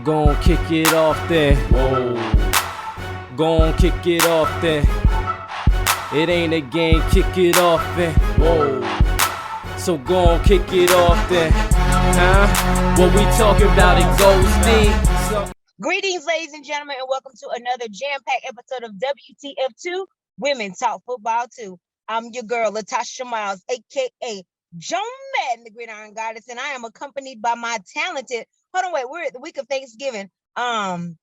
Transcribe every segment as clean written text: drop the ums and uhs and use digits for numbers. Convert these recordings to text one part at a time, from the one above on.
Gon' kick it off then. Whoa. Gon' kick it off then. It ain't a game, kick it off then. Whoa. So gon' kick it off then. Huh? What we talking about, it goes deep. Greetings, ladies and gentlemen, and welcome to another jam-packed episode of WTF Too, Women Talk Football Too. I'm your girl, Latasha Miles, aka Joan Madden, the Gridiron Goddess, and I am accompanied by my talented. We're at the week of Thanksgiving. My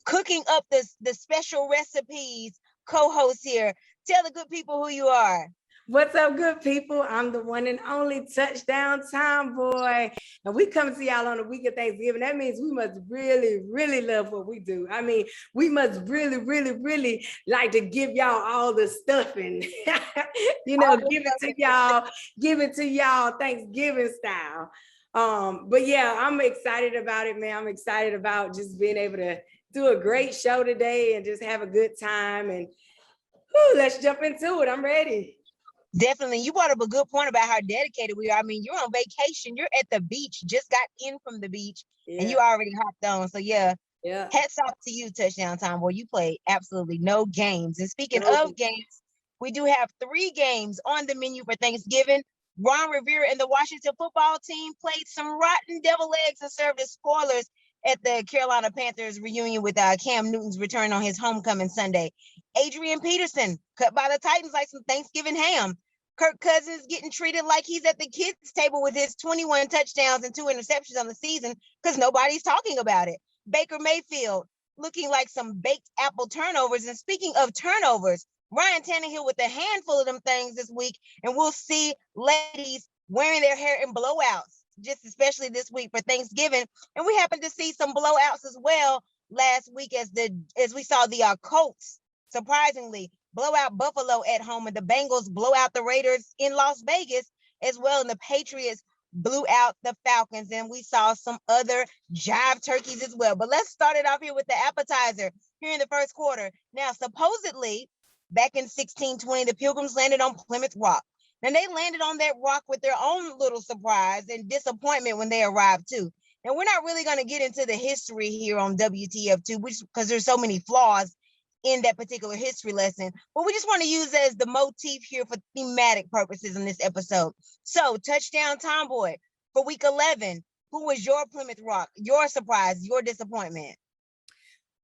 cooking up the special recipes co-host here. Tell the good people who you are. What's up, good people? I'm the one and only Touchdown Tomboy. And we come to y'all on the week of Thanksgiving. That means we must really, really love what we do. I mean, we must really, really, really like to give y'all all the stuffing. Give it to y'all Thanksgiving style. But yeah, I'm excited about it, man. I'm excited about just being able to do a great show today and just have a good time. And let's jump into it. I'm ready. Definitely. You brought up a good point about how dedicated we are. I mean, you're on vacation. You're at the beach, just got in from the beach, and you already hopped on. So, yeah. Hats off to you, Touchdown Tomboy. You played absolutely no games. And speaking of games, we do have 3 games on the menu for Thanksgiving. Ron Rivera and the Washington football team played some rotten devil eggs and served as spoilers at the Carolina Panthers reunion with Cam Newton's return on his homecoming Sunday. Adrian Peterson cut by the Titans like some Thanksgiving ham. Kirk Cousins getting treated like he's at the kids' table with his 21 touchdowns and 2 interceptions on the season because nobody's talking about it. Baker Mayfield looking like some baked apple turnovers. And speaking of turnovers, Ryan Tannehill with a handful of them things this week, and we'll see ladies wearing their hair in blowouts, just especially this week for Thanksgiving. And we happened to see some blowouts as well last week as we saw the Colts surprisingly blow out Buffalo at home, and the Bengals blow out the Raiders in Las Vegas as well, and the Patriots blew out the Falcons, and we saw some other jive turkeys as well. But let's start it off here with the appetizer here in the first quarter. Now, supposedly, back in 1620, the Pilgrims landed on Plymouth Rock. Then they landed on that rock with their own little surprise and disappointment when they arrived too. And we're not really going to get into the history here on WTF2, because there's so many flaws in that particular history lesson, but we just want to use that as the motif here for thematic purposes in this episode. So, Touchdown Tomboy, for week 11, who was your Plymouth Rock, your surprise, your disappointment?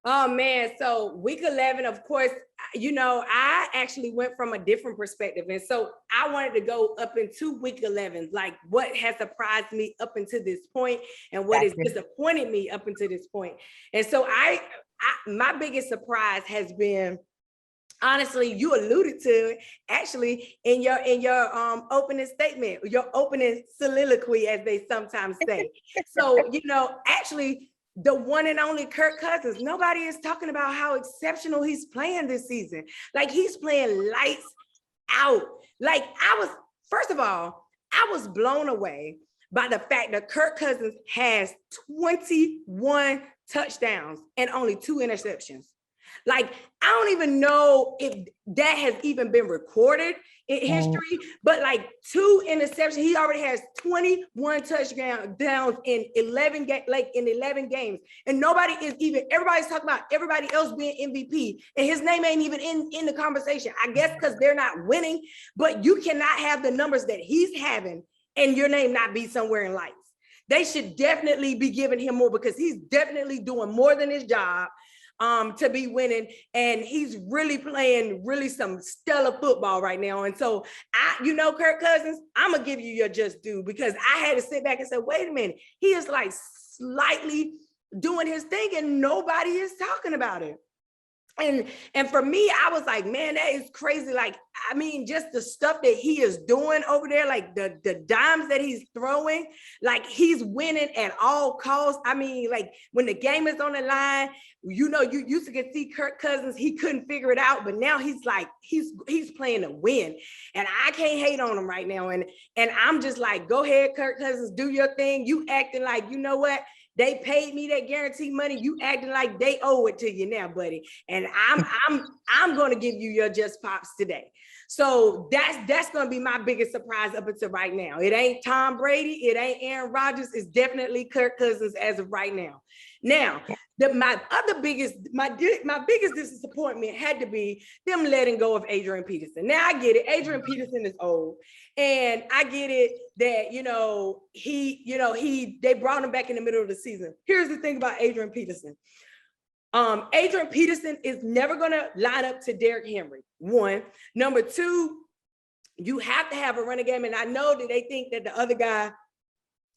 Oh man, so week 11, of course, I actually went from a different perspective. And so I wanted to go up into week 11, like what has surprised me up until this point and what has disappointed me up until this point. And so my biggest surprise has been, honestly, you alluded to it actually in your opening statement, your opening soliloquy, as they sometimes say. So, actually, the one and only Kirk Cousins, nobody is talking about how exceptional he's playing this season. Like, he's playing lights out. Like, first of all, I was blown away by the fact that Kirk Cousins has 21 touchdowns and only 2 interceptions. Like, I don't even know if that has even been recorded in history, but like 2 interceptions, he already has 21 touchdowns in 11 games. And everybody's talking about everybody else being MVP, and his name ain't even in the conversation. I guess because they're not winning, but you cannot have the numbers that he's having and your name not be somewhere in lights. They should definitely be giving him more, because he's definitely doing more than his job to be winning. And he's really playing some stellar football right now. And so Kirk Cousins, I'm going to give you your just due, because I had to sit back and say, wait a minute, he is like slightly doing his thing and nobody is talking about it. And for me, I was like, man, that is crazy. Like, I mean, just the stuff that he is doing over there, like the dimes that he's throwing, like he's winning at all costs. I mean, like when the game is on the line, you used to see Kirk Cousins, he couldn't figure it out, but now he's like, he's playing to win. And I can't hate on him right now. And I'm just like, go ahead, Kirk Cousins, do your thing. You acting like, you know what? They paid me that guarantee money. You acting like they owe it to you now, buddy. And I'm going to give you your just pops today. So that's going to be my biggest surprise up until right now. It ain't Tom Brady. It ain't Aaron Rodgers. It's definitely Kirk Cousins as of right now. Now, my biggest disappointment had to be them letting go of Adrian Peterson. Now I get it. Adrian Peterson is old, and I get it that they brought him back in the middle of the season. Here's the thing about Adrian Peterson. Adrian Peterson is never going to line up to Derrick Henry. One. Number two, you have to have a running game, and I know that they think that the other guy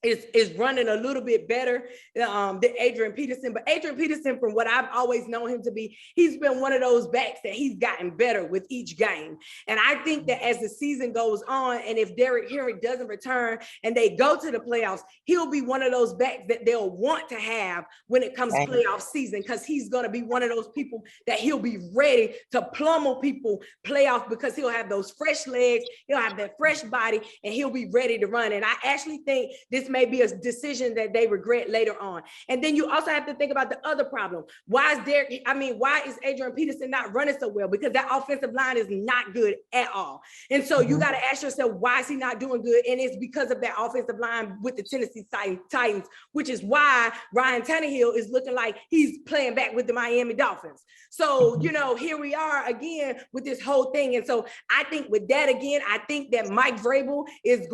is running a little bit better than Adrian Peterson. But Adrian Peterson, from what I've always known him to be, he's been one of those backs that he's gotten better with each game. And I think that as the season goes on, and if Derrick Henry doesn't return and they go to the playoffs, he'll be one of those backs that they'll want to have when it comes to playoff season, because he's going to be one of those people that he'll be ready to pummel people playoff, because he'll have those fresh legs, he'll have that fresh body, and he'll be ready to run. And I actually think this may be a decision that they regret later on. And then you also have to think about the other problem. Why is Adrian Peterson not running so well? Because that offensive line is not good at all. And so you got to ask yourself, why is he not doing good? And it's because of that offensive line with the Tennessee Titans, which is why Ryan Tannehill is looking like he's playing back with the Miami Dolphins. So, here we are again with this whole thing. And so I think with that, again, I think that Coach Vrabel is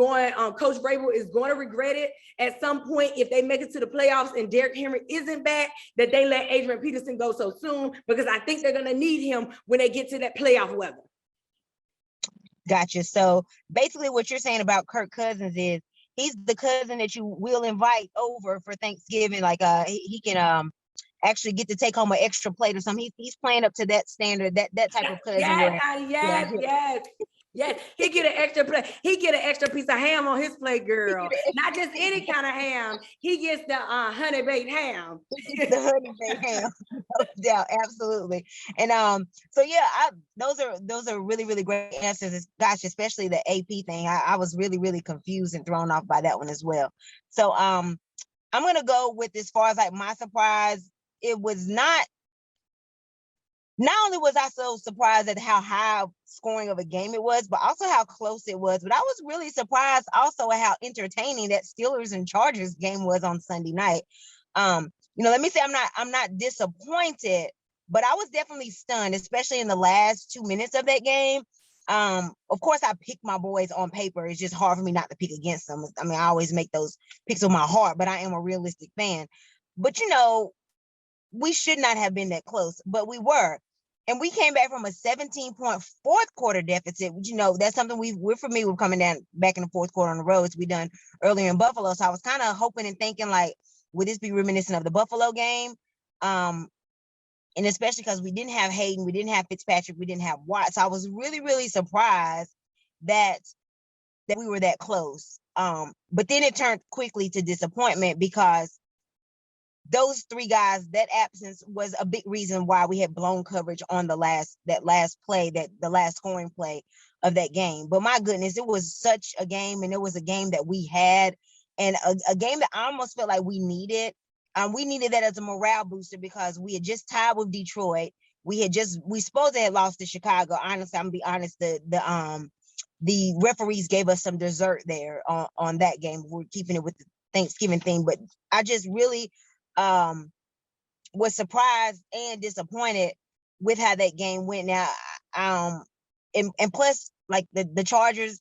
going to regret it at some point if they make it to the playoffs and Derrick Henry isn't back, that they let Adrian Peterson go so soon, because I think they're going to need him when they get to that playoff weather. Gotcha. So basically what you're saying about Kirk Cousins is he's the cousin that you will invite over for Thanksgiving. Like he can actually get to take home an extra plate or something. He's playing up to that standard, that type of cousin. Yes, he get an extra plate. He get an extra piece of ham on his plate, girl. Not just any kind of ham. He gets the honey baked ham. The honey baked ham. Yeah, absolutely. And so yeah, those are really, really great answers. Gosh, especially the AP thing. I was really, really confused and thrown off by that one as well. So I'm gonna go with, as far as like my surprise, it was not only was I so surprised at how high scoring of a game it was, but also how close it was. But I was really surprised also at how entertaining that Steelers and Chargers game was on Sunday night. Let me say I'm not disappointed, but I was definitely stunned, especially in the last 2 minutes of that game. Of course, I pick my boys on paper. It's just hard for me not to pick against them. I mean, I always make those picks with my heart, but I am a realistic fan. But we should not have been that close, but we were. And we came back from a 17-point fourth quarter deficit. That's something we're familiar with, coming down back in the fourth quarter on the road, as we done earlier in Buffalo. So I was kind of hoping and thinking, like, would this be reminiscent of the Buffalo game? And especially because we didn't have Hayden, we didn't have Fitzpatrick, we didn't have Watt. So I was really, really surprised that we were that close. But then it turned quickly to disappointment, because those three guys, that absence was a big reason why we had blown coverage on the last scoring play of that game. But my goodness, it was such a game, and it was a game that we had, and a game that I almost felt like we needed. We needed that as a morale booster, because we had just tied with Detroit. We supposed to have lost to Chicago. Honestly, I'm gonna be honest, the referees gave us some dessert there on that game. We're keeping it with the Thanksgiving thing, but I just really was surprised and disappointed with how that game went. Now, and plus, like the Chargers,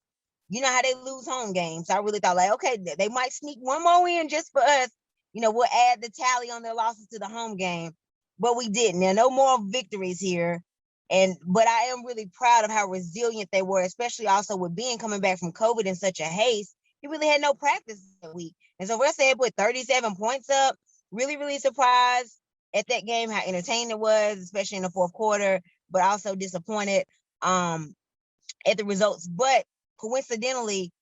how they lose home games. I really thought, like, okay, they might sneak one more in just for us. We'll add the tally on their losses to the home game, but we didn't. There are no more victories here. But I am really proud of how resilient they were, especially also with Ben coming back from COVID in such a haste. He really had no practice that week. And so we're saying put 37 points up. Really, really surprised at that game, how entertaining it was, especially in the fourth quarter, but also disappointed at the results. But coincidentally,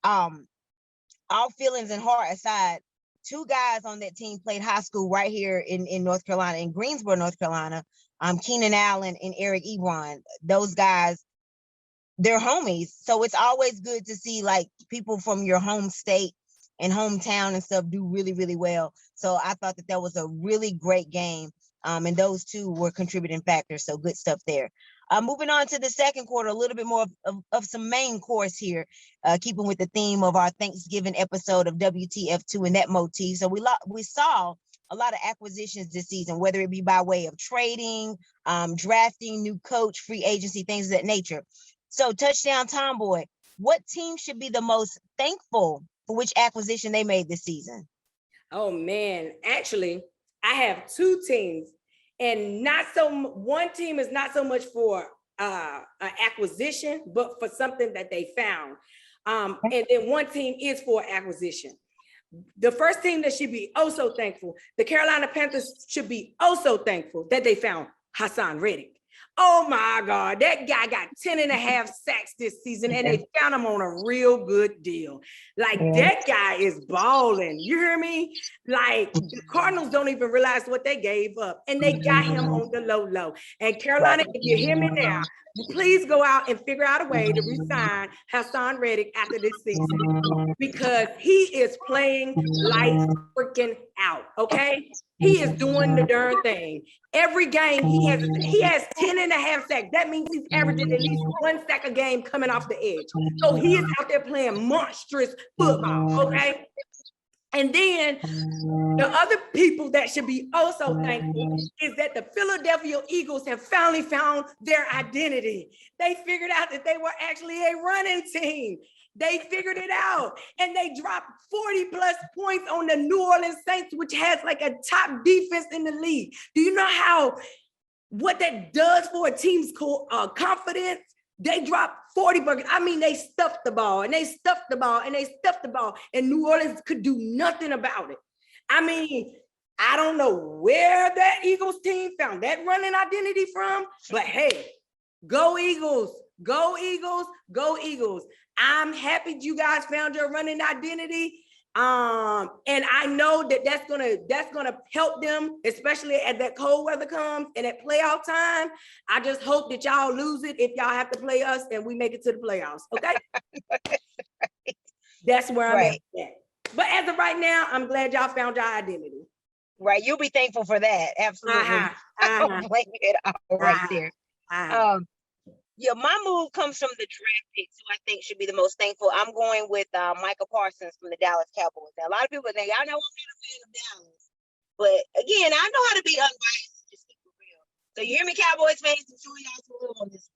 all feelings and heart aside, two guys on that team played high school right here in North Carolina, in Greensboro, North Carolina. Keenan Allen and Eric Ebron. Those guys, they're homies. So it's always good to see, like, people from your home state and hometown and stuff do really, really well. So I thought that was a really great game. And those two were contributing factors. So good stuff there. Moving on to the second quarter, a little bit more of some main course here, keeping with the theme of our Thanksgiving episode of WTF Too and that motif. So we saw a lot of acquisitions this season, whether it be by way of trading, drafting, new coach, free agency, things of that nature. So Touchdown Tomboy, what team should be the most thankful for which acquisition they made this season? Oh man, actually, I have two teams, and one team is not so much for an acquisition, but for something that they found. And then one team is for acquisition. The first team that should be so thankful, the Carolina Panthers should be so thankful that they found Hassan Reddick. Oh my God, that guy got 10 and a half sacks this season, and they found him on a real good deal. Like, that guy is balling. You hear me? Like, the Cardinals don't even realize what they gave up, and they got him on the low. And Carolina, if you hear me now, please go out and figure out a way to re-sign Hassan Reddick after this season, because he is playing lights freaking out, okay? He is doing the darn thing. Every game he has 10 and a half sacks. That means he's averaging at least 1 sack a game coming off the edge. So he is out there playing monstrous football, okay? And then the other people that should be also thankful is that the Philadelphia Eagles have finally found their identity. They figured out that they were actually a running team. They figured it out, and they dropped 40 plus points on the New Orleans Saints, which has like a top defense in the league. Do you know what that does for a team's confidence? They dropped 40 buckets. I mean, they stuffed the ball, and they stuffed the ball, and they stuffed the ball, and New Orleans could do nothing about it. I mean, I don't know where that Eagles team found that running identity from, but hey, go Eagles, go Eagles, go Eagles. I'm happy you guys found your running identity. And I know that's gonna help them, especially as that cold weather comes and at playoff time. I just hope that y'all lose it if y'all have to play us and we make it to the playoffs. Okay. That's where I'm at. But as of right now, I'm glad y'all found your identity. Right. You'll be thankful for that. Absolutely. I don't blame you at all right there. Yeah, my move comes from the draft picks, who I think should be the most thankful. I'm going with Micah Parsons from the Dallas Cowboys. Now, a lot of people think, y'all know I'm not a fan of Dallas. But again, I know how to be unbiased, just keep it real. So you hear me, Cowboys fans? I'm sure y'all a little on this.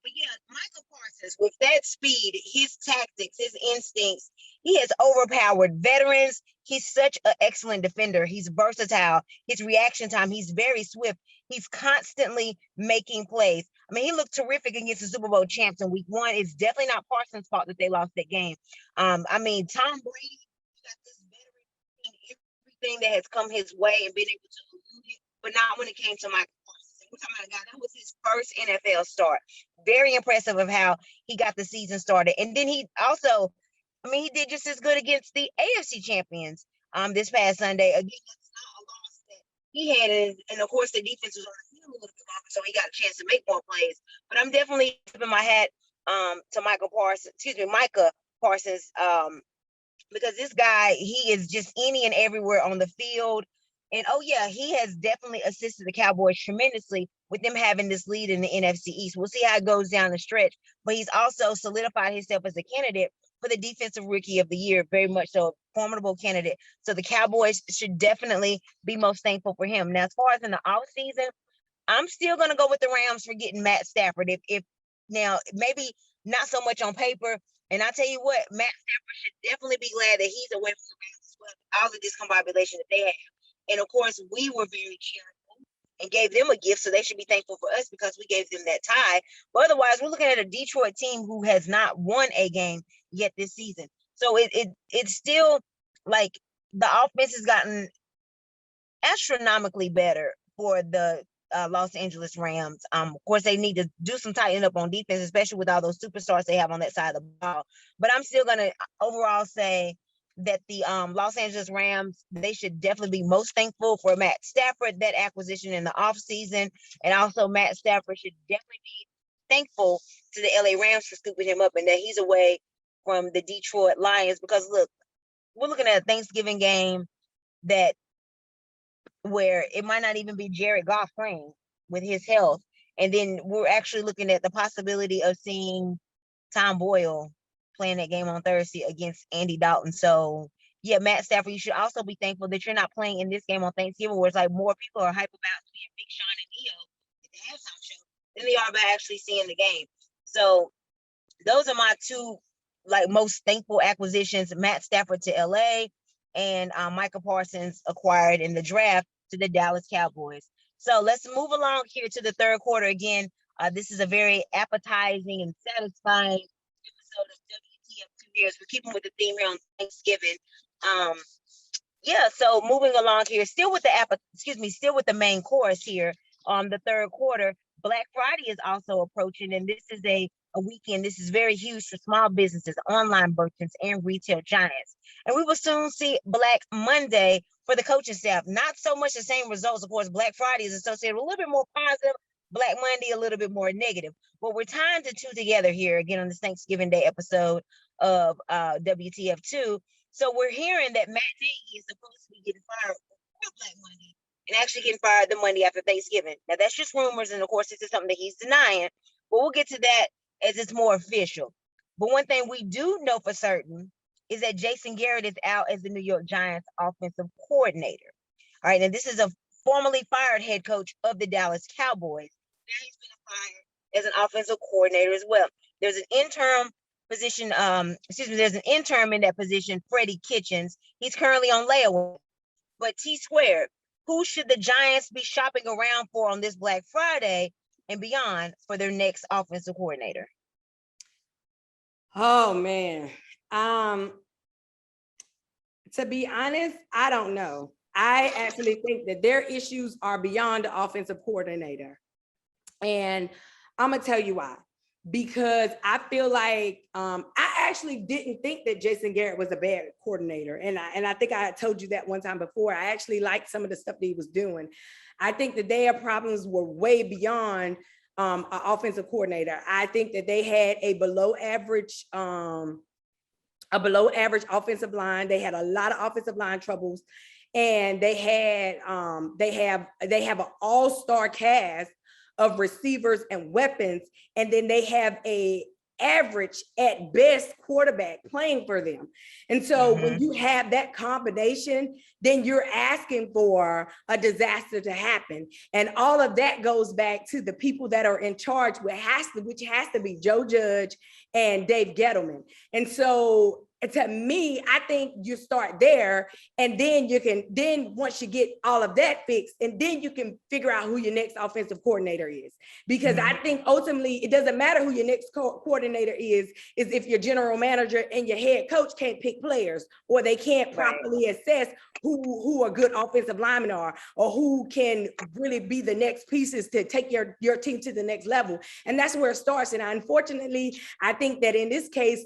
But yeah, Micah Parsons, with that speed, his tactics, his instincts, he has overpowered veterans. He's such an excellent defender. He's versatile. His reaction time, he's very swift. He's constantly making plays. I mean, he looked terrific against the Super Bowl champs in week 1. It's definitely not Parsons' fault that they lost that game. I mean, Tom Brady got this veteran in everything that has come his way and been able to elude it, but not when it came to Micah Parsons. We're talking about a guy that was his first NFL start. Very impressive of how he got the season started. And then he also, I mean, he did just as good against the AFC champions this past Sunday. Again, that's not a loss that he had, and of course the defense was on the field a little bit longer, so he got a chance to make more plays. But I'm definitely tipping my hat to Micah Parsons, because this guy, he is just any and everywhere on the field. And oh yeah, he has definitely assisted the Cowboys tremendously with them having this lead in the NFC East. We'll see how it goes down the stretch, but he's also solidified himself as a candidate for the Defensive Rookie of the Year, very much so, a formidable candidate. So the Cowboys should definitely be most thankful for him. Now, as far as in the offseason, I'm still going to go with the Rams for getting Matt Stafford. If now, maybe not so much on paper. And I'll tell you what, Matt Stafford should definitely be glad that he's away from the Rams as well, all the discombobulation that they have. And of course, we were very charitable and gave them a gift, so they should be thankful for us because we gave them that tie. But otherwise, we're looking at a Detroit team who has not won a game yet this season. So it's still like the offense has gotten astronomically better for the Los Angeles Rams. Of course, they need to do some tightening up on defense, especially with all those superstars they have on that side of the ball. But I'm still going to overall say that the Los Angeles Rams, they should definitely be most thankful for Matt Stafford, that acquisition in the offseason. And also Matt Stafford should definitely be thankful to the LA Rams for scooping him up and that he's away from the Detroit Lions. Because look, we're looking at a Thanksgiving game where it might not even be Jared Goff playing with his health. And then we're actually looking at the possibility of seeing Tom Boyle playing that game on Thursday against Andy Dalton. So yeah, Matt Stafford, you should also be thankful that you're not playing in this game on Thanksgiving, where it's like more people are hype about seeing Big Sean and Neo at the halftime show than they are about actually seeing the game. So those are my two like most thankful acquisitions: Matt Stafford to LA and Micah Parsons acquired in the draft to the Dallas Cowboys. So let's move along here to the third quarter. Again, this is a very appetizing and satisfying episode of WTF Too here. We're keeping with the theme here on Thanksgiving. Yeah, so moving along here, still with the main course here on the third quarter. Black Friday is also approaching, and this is a weekend. This is very huge for small businesses, online merchants, and retail giants. And we will soon see Black Monday for the coaching staff. Not so much the same results. Of course, Black Friday is associated with a little bit more positive, Black Monday a little bit more negative. But we're tying the two together here again on this Thanksgiving Day episode of WTF Too. So we're hearing that Matt Nagy is supposed to be getting fired for Black Monday and actually getting fired the Monday after Thanksgiving. Now that's just rumors, and of course this is something that he's denying, but we'll get to that as it's more official. But one thing we do know for certain is that Jason Garrett is out as the New York Giants offensive coordinator. All right, and this is a formerly fired head coach of the Dallas Cowboys. Now he's been fired as an offensive coordinator as well. There's an interim position, there's an interim in that position, Freddie Kitchens. He's currently on layaway. But T Squared, who should the Giants be shopping around for on this Black Friday and beyond for their next offensive coordinator? Oh man. To be honest, I don't know. I actually think that their issues are beyond the offensive coordinator. And I'm gonna tell you why. Because I feel like I actually didn't think that Jason Garrett was a bad coordinator. And I think I had told you that one time before. I actually liked some of the stuff that he was doing. I think that their problems were way beyond an offensive coordinator. I think that they had a below average offensive line. They had a lot of offensive line troubles, and they have an all-star cast of receivers and weapons, and then they have a average at best quarterback playing for them. And so when you have that combination, then you're asking for a disaster to happen. And all of that goes back to the people that are in charge, which has to be Joe Judge and Dave Gettleman. And so to me, I think you start there, and then once you get all of that fixed, and then you can figure out who your next offensive coordinator is. Because I think ultimately it doesn't matter who your next coordinator is if your general manager and your head coach can't pick players, or they can't properly assess who a good offensive linemen are, or who can really be the next pieces to take your team to the next level. And that's where it starts. And unfortunately, I think that in this case,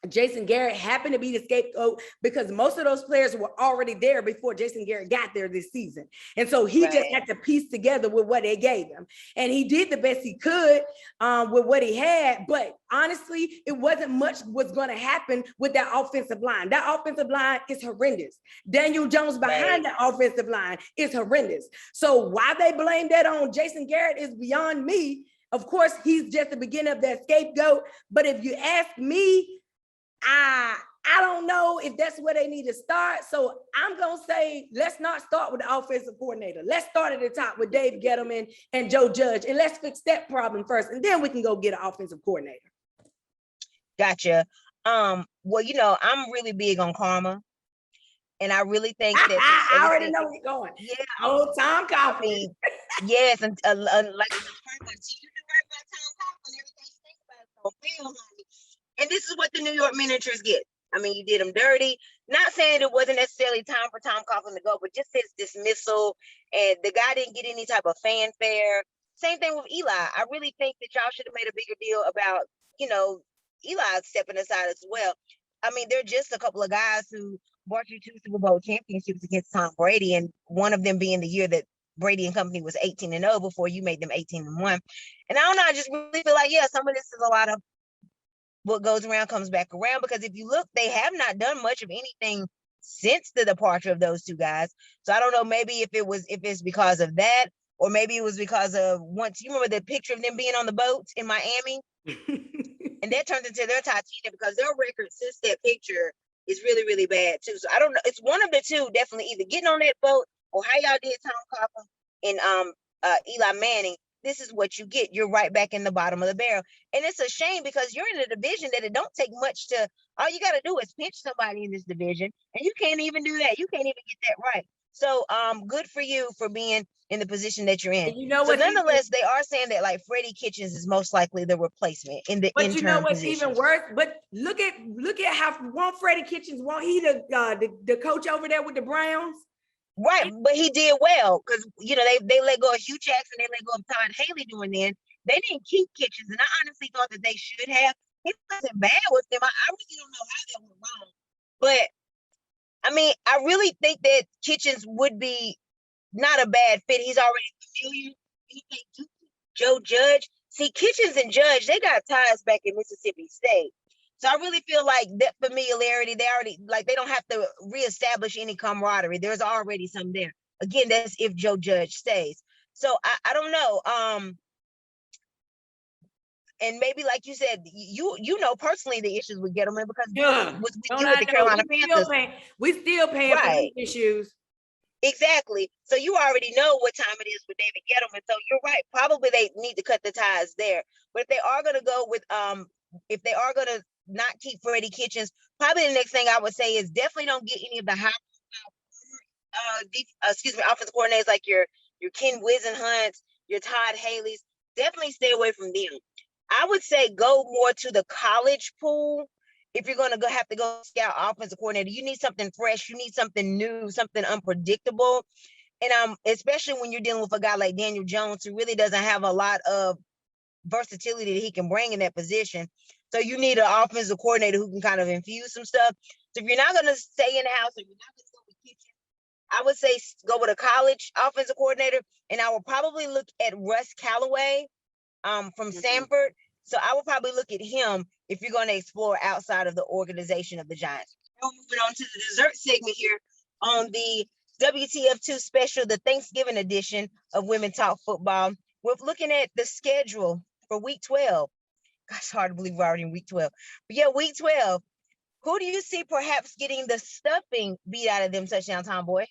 Jason Garrett happened to be the scapegoat because most of those players were already there before Jason Garrett got there this season. And so he just had to piece together with what they gave him. And he did the best he could with what he had. But honestly, it wasn't much was going to happen with that offensive line. That offensive line is horrendous. Daniel Jones behind the offensive line is horrendous. So why they blame that on Jason Garrett is beyond me. Of course, he's just the beginning of that scapegoat. But if you ask me, I don't know if that's where they need to start. So I'm going to say, let's not start with the offensive coordinator. Let's start at the top with Dave Gettleman and Joe Judge, and let's fix that problem first, and then we can go get an offensive coordinator. Gotcha. Well, I'm really big on karma, and I really think that I already know where you're going. Yeah, old Tom Coughlin. Yes, and like you do right by Tom Coughlin, everything you think about is gonna fail, honey. And this is what the New York Miniatures get. I mean, you did them dirty. Not saying it wasn't necessarily time for Tom Coughlin to go, but just his dismissal, and the guy didn't get any type of fanfare. Same thing with Eli. I really think that y'all should have made a bigger deal about, Eli stepping aside as well. I mean, they're just a couple of guys who brought you 2 Super Bowl championships against Tom Brady, and one of them being the year that Brady and company was 18-0 before you made them 18-1. And I don't know, I just really feel like, some of this is a lot of what goes around comes back around, because if you look, they have not done much of anything since the departure of those two guys. So I don't know, maybe if it's because of that, or maybe it was because of once you remember the picture of them being on the boats in Miami, and that turned into their Titanic because their record since that picture is really, really bad too. So I don't know. It's one of the two, definitely either getting on that boat or how y'all did Tom Coughlin and Eli Manning. This is what you get. You're right back in the bottom of the barrel. And it's a shame because you're in a division that it don't take much to, all you got to do is pinch somebody in this division. And you can't even do that. You can't even get that right. So good for you for being in the position that you're in. And you know so nonetheless, they are saying that like Freddie Kitchens is most likely the replacement in the but you know what's positions. even worse? But look at how Freddie Kitchens, he the coach over there with the Browns? Right, but he did well because you know they let go of Hugh Jackson, they let go of Todd Haley during then. They didn't keep Kitchens, and I honestly thought that they should have. He wasn't bad with them. I really don't know how that went wrong. But I mean, I really think that Kitchens would be not a bad fit. He's already familiar. Joe Judge. See, Kitchens and Judge, they got ties back in Mississippi State. So I really feel like that familiarity, they don't have to reestablish any camaraderie. There's already some there. Again, that's if Joe Judge stays. So I don't know. And maybe like you said, you know personally the issues with Gettleman because with you with the Carolina Panthers. We still paying for these issues. Exactly. So you already know what time it is with David Gettleman. So you're right. Probably they need to cut the ties there. But if they are going to go with if they are going to not keep Freddie Kitchens, probably the next thing I would say is definitely don't get any of the high offensive coordinators like your Ken Wisenhunts, your Todd Haley's. Definitely stay away from them. I would say go more to the college pool. If you're going to have to go scout offensive coordinator, you need something fresh. You need something new, something unpredictable. And especially when you're dealing with a guy like Daniel Jones, who really doesn't have a lot of versatility that he can bring in that position. So you need an offensive coordinator who can kind of infuse some stuff. So if you're not going to stay in the house, or you're not going to go with Kitchen, I would say go with a college offensive coordinator. And I will probably look at Russ Callaway from Sanford. So I would probably look at him if you're going to explore outside of the organization of the Giants. Now moving on to the dessert segment here on the WTF Too special, the Thanksgiving edition of Women Talk Football. We're looking at the schedule for week 12. Gosh, hard to believe we're already in week 12. But yeah, week 12. Who do you see perhaps getting the stuffing beat out of them touchdown, Tomboy?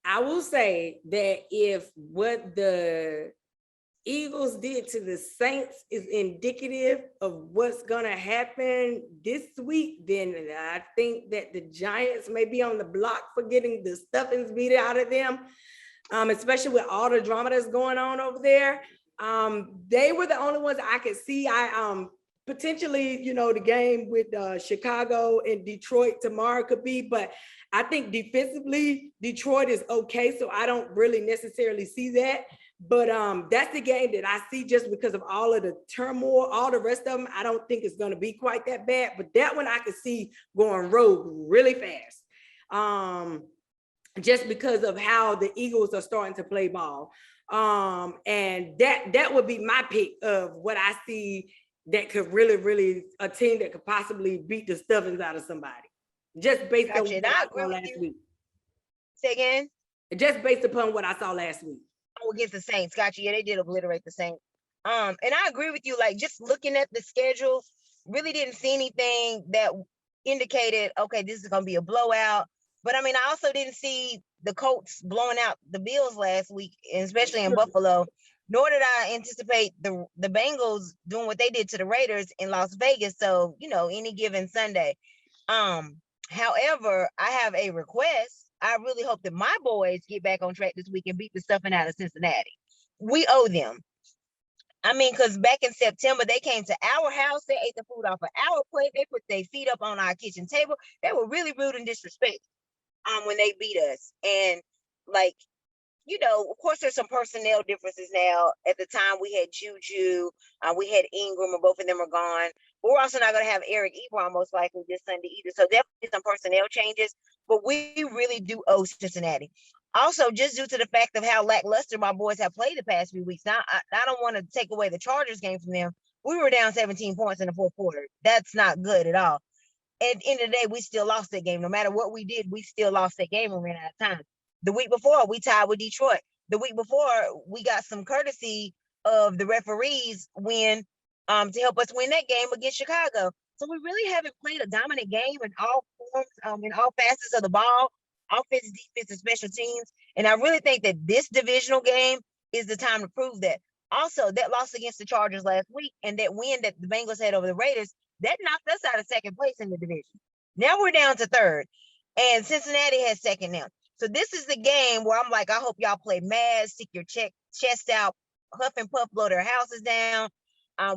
I will say that if what the Eagles did to the Saints is indicative of what's going to happen this week, then I think that the Giants may be on the block for getting the stuffings beat out of them, especially with all the drama that's going on over there. They were the only ones I could see. Potentially, the game with Chicago and Detroit tomorrow could be, but I think defensively, Detroit is okay, so I don't really necessarily see that. But that's the game that I see just because of all of the turmoil, all the rest of them. I don't think it's going to be quite that bad, but that one I could see going rogue really fast. Just because of how the Eagles are starting to play ball. And that would be my pick of what I see that could really a team that could possibly beat the stuffings out of somebody. Just based on what I saw last week. Say again? Just based upon what I saw last week. Against the Saints. Gotcha. Yeah, they did obliterate the Saints. And I agree with you. Like, just looking at the schedule, really didn't see anything that indicated, okay, this is going to be a blowout. But I mean, I also didn't see the Colts blowing out the Bills last week, especially in Buffalo. Nor did I anticipate the Bengals doing what they did to the Raiders in Las Vegas. So, any given Sunday. However, I have a request. I really hope that my boys get back on track this week and beat the stuffing out of Cincinnati. We owe them. I mean, because back in September, they came to our house. They ate the food off of our plate. They put their feet up on our kitchen table. They were really rude and disrespectful when they beat us. And of course, there's some personnel differences now. At the time, we had Juju, we had Ingram, and both of them are gone. But we're also not going to have Eric Ebron most likely this Sunday either. So definitely some personnel changes. But we really do owe Cincinnati. Also, just due to the fact of how lackluster my boys have played the past few weeks. Now, I don't want to take away the Chargers game from them. We were down 17 points in the fourth quarter. That's not good at all. At the end of the day, we still lost that game. No matter what we did, we still lost that game and ran out of time. The week before, we tied with Detroit. the week before, we got some courtesy of the referees win to help us win that game against Chicago. So we really haven't played a dominant game in all forms, in all facets of the ball, offense, defense, and special teams. And I really think that this divisional game is the time to prove that. Also, that loss against the Chargers last week and that win that the Bengals had over the Raiders, that knocked us out of second place in the division. Now we're down to third, and Cincinnati has second now. So this is the game where I'm like, I hope y'all play mad, stick your chest out, huff and puff, blow their houses down.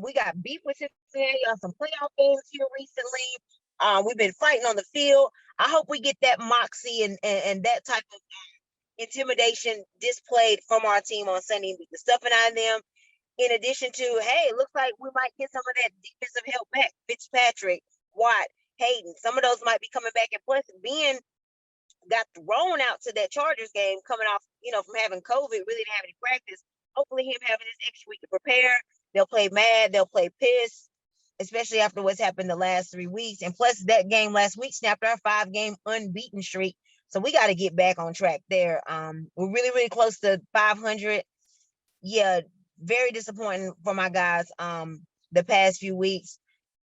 We got beef with Cincinnati on some playoff games here recently. We've been fighting on the field. I hope we get that moxie and that type of intimidation displayed from our team on Sunday and beat the stuffing out of them. In addition to, hey, it looks like we might get some of that defensive help back. Fitzpatrick, Watt, Hayden, some of those might be coming back. And plus, Ben got thrown out to that Chargers game coming off, from having COVID, really didn't have any practice. Hopefully him having this extra week to prepare. They'll play mad, they'll play pissed, especially after what's happened the last 3 weeks. And plus, that game last week snapped our 5-game unbeaten streak. So we got to get back on track there. We're really, really close to 500. Yeah, very disappointing for my guys the past few weeks.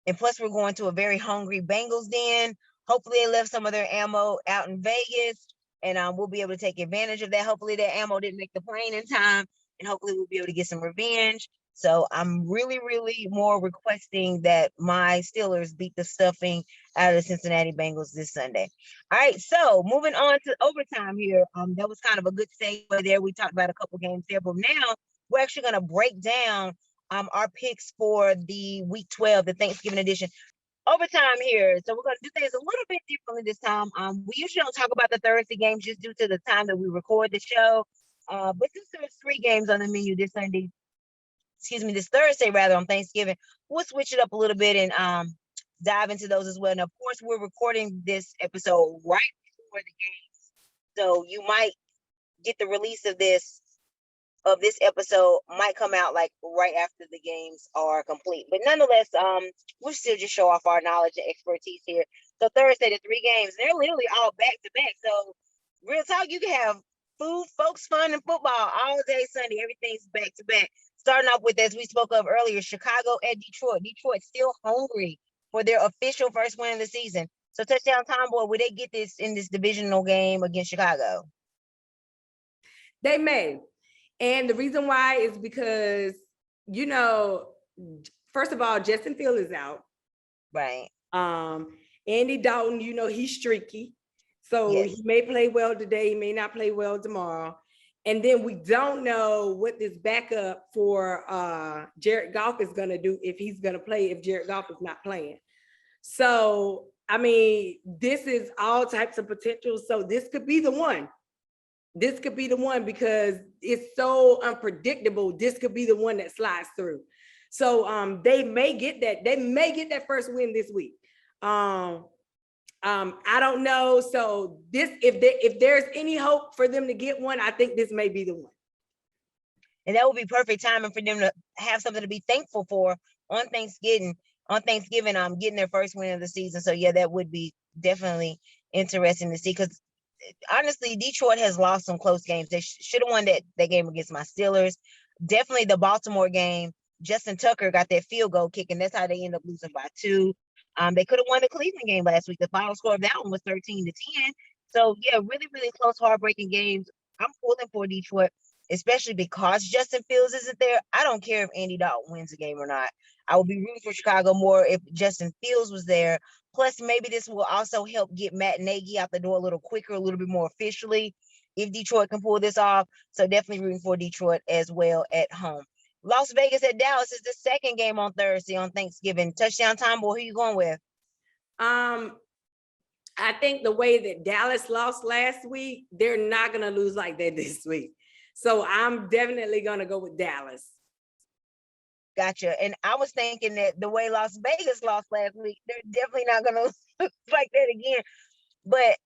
And plus, we're going to a very hungry Bengals den. Hopefully, they left some of their ammo out in Vegas, and we'll be able to take advantage of that. Hopefully, that ammo didn't make the plane in time, and hopefully, we'll be able to get some revenge. So I'm really, really more requesting that my Steelers beat the stuffing out of the Cincinnati Bengals this Sunday. All right, so moving on to overtime here. That was kind of a good segue there. We talked about a couple games there, but now we're actually going to break down our picks for the Week 12, the Thanksgiving edition. Overtime here. So we're going to do things a little bit differently this time. We usually don't talk about the Thursday games just due to the time that we record the show. But since there's 3 games on the menu this Thursday rather, on Thanksgiving, we'll switch it up a little bit and dive into those as well. And of course, we're recording this episode right before the games. So you might get the release of this episode might come out like right after the games are complete. But nonetheless, we'll still just show off our knowledge and expertise here. So Thursday, the 3 games, they're literally all back to back. So real talk, you can have food, folks, fun, and football all day Sunday. Everything's back to back. Starting off with, as we spoke of earlier, Chicago at Detroit. Detroit's still hungry for their official first win of the season. So Touchdown Time Boy, will they get this in this divisional game against Chicago? They may. And the reason why is because, first of all, Justin Field is out. Right. Andy Dalton, he's streaky. So yes, he may play well today, he may not play well tomorrow. And then we don't know what this backup for Jared Goff is going to do, if he's going to play, if Jared Goff is not playing. So, this is all types of potential. So this could be the one. This could be the one because it's so unpredictable. This could be the one that slides through. So they may get that. They may get that first win this week. I don't know. So if there's any hope for them to get one, I think this may be the one. And that would be perfect timing for them to have something to be thankful for on Thanksgiving. Getting their first win of the season. So yeah, that would be definitely interesting to see, because honestly, Detroit has lost some close games. They should have won that game against my Steelers. Definitely the Baltimore game. Justin Tucker got that field goal kick, and that's how they end up losing by 2. They could have won the Cleveland game last week. The final score of that one was 13-10. So yeah, really, really close, heartbreaking games. I'm pulling for Detroit, especially because Justin Fields isn't there. I don't care if Andy Dalton wins the game or not. I would be rooting for Chicago more if Justin Fields was there. Plus, maybe this will also help get Matt Nagy out the door a little quicker, a little bit more officially, if Detroit can pull this off. So definitely rooting for Detroit as well at home. Las Vegas at Dallas is the second game on Thursday on Thanksgiving. Touchdown Time Boy, who you going with? I think the way that Dallas lost last week, they're not going to lose like that this week. So I'm definitely going to go with Dallas. Gotcha. And I was thinking that the way Las Vegas lost last week, they're definitely not going to lose like that again. But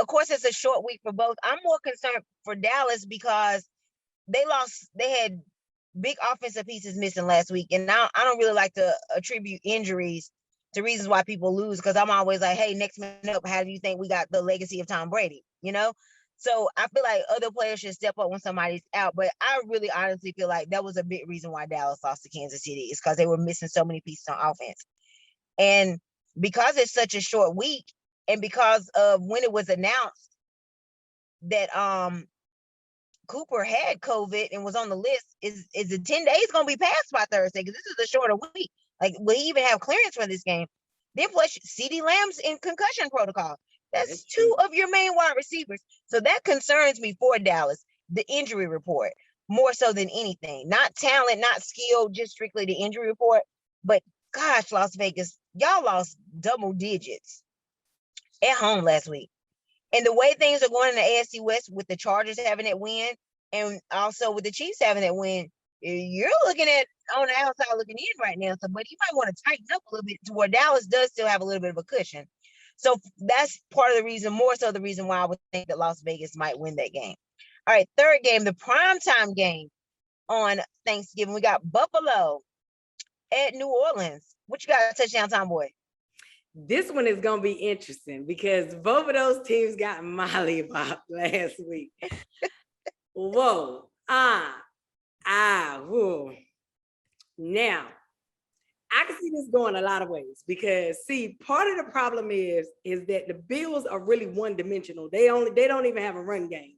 of course, it's a short week for both. I'm more concerned for Dallas because they had big offensive pieces missing last week. And now I don't really like to attribute injuries to reasons why people lose, because I'm always like, hey, next man up, how do you think we got the legacy of Tom Brady? So I feel like other players should step up when somebody's out. But I really honestly feel like that was a big reason why Dallas lost to Kansas City, is because they were missing so many pieces on offense. And because it's such a short week, and because of when it was announced that Cooper had COVID and was on the list, is the 10 days going to be passed by Thursday? Because this is a shorter week. Like, will he even have clearance for this game? Then plus CeeDee Lamb's in concussion protocol. That's two of your main wide receivers. So that concerns me for Dallas, the injury report, more so than anything. Not talent, not skill, just strictly the injury report. But gosh, Las Vegas, y'all lost double digits at home last week. And the way things are going in the AFC West with the Chargers having that win, and also with the Chiefs having that win, you're looking at on the outside looking in right now. So, but you might want to tighten up a little bit to where Dallas does still have a little bit of a cushion. So that's part of the reason, more so the reason why I would think that Las Vegas might win that game. All right, third game, the primetime game on Thanksgiving. We got Buffalo at New Orleans. What you got, touchdown time, boy? This one is going to be interesting because both of those teams got mollywopped last week. Whoa. Whoa. Now, I can see this going a lot of ways because, see, part of the problem is that the Bills are really one-dimensional. They don't even have a run game.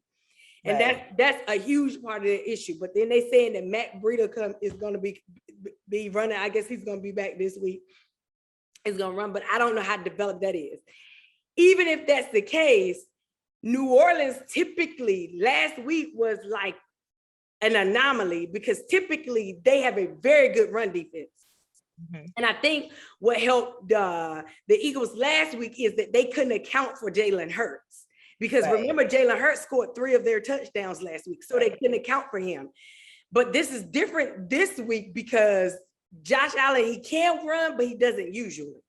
And right. that's a huge part of the issue. But then they saying that Matt Breida is going to be running. I guess he's going to be back this week. Is going to run, but I don't know how developed that is. Even if that's the case, New Orleans typically last week was like an anomaly because typically they have a very good run defense. Mm-hmm. And I think what helped the Eagles last week is that they couldn't account for Jalen Hurts because right. Remember, Jalen Hurts scored 3 of their touchdowns last week, so right. They couldn't account for him. But this is different this week because Josh Allen, he can run, but he doesn't usually.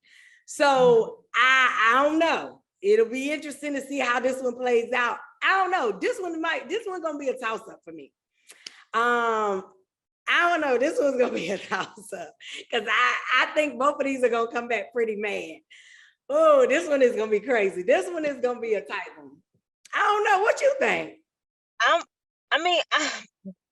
So I don't know. It'll be interesting to see how this one plays out. I don't know. This one's gonna be a toss-up for me. I don't know. This one's gonna be a toss-up because I think both of these are gonna come back pretty mad. Oh, this one is gonna be crazy. This one is gonna be a tight one. I don't know. What you think?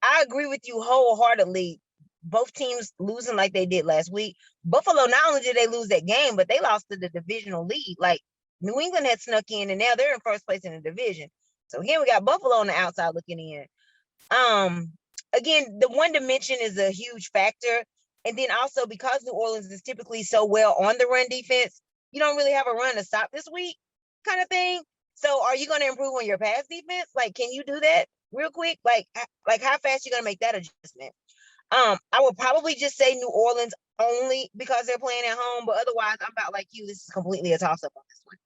I agree with you wholeheartedly. Both teams losing like they did last week. Buffalo, not only did they lose that game, but they lost to the divisional lead. Like New England had snuck in, and now they're in first place in the division. So here we got Buffalo on the outside looking in. Again, the one dimension is a huge factor. And then also because New Orleans is typically so well on the run defense, you don't really have a run to stop this week kind of thing. So are you going to improve on your pass defense? Like, can you do that real quick? Like how fast you going to make that adjustment? I would probably just say New Orleans only because they're playing at home, but otherwise I'm about like you. This is completely a toss-up on this one.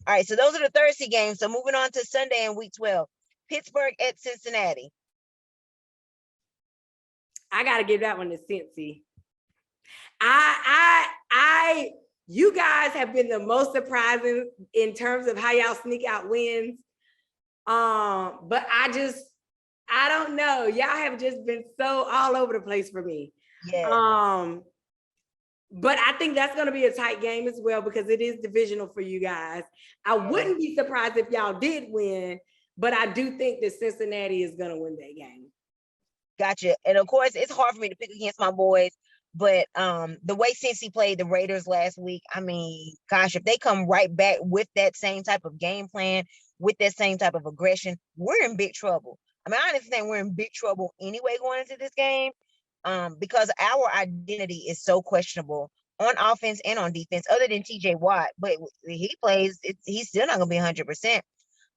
All right, so those are the Thursday games. So moving on to Sunday in week 12, Pittsburgh at Cincinnati. I gotta give that one to Cincy. You guys have been the most surprising in terms of how y'all sneak out wins. But I don't know. Y'all have just been so all over the place for me. Yeah. But I think that's going to be a tight game as well because it is divisional for you guys. I wouldn't be surprised if y'all did win, but I do think that Cincinnati is going to win that game. Gotcha. And of course, it's hard for me to pick against my boys, but the way Cincy played the Raiders last week, I mean, gosh, if they come right back with that same type of game plan, with that same type of aggression, we're in big trouble. I mean, I understand we're in big trouble anyway going into this game because our identity is so questionable on offense and on defense, other than TJ Watt. But he plays, he's still not going to be 100%.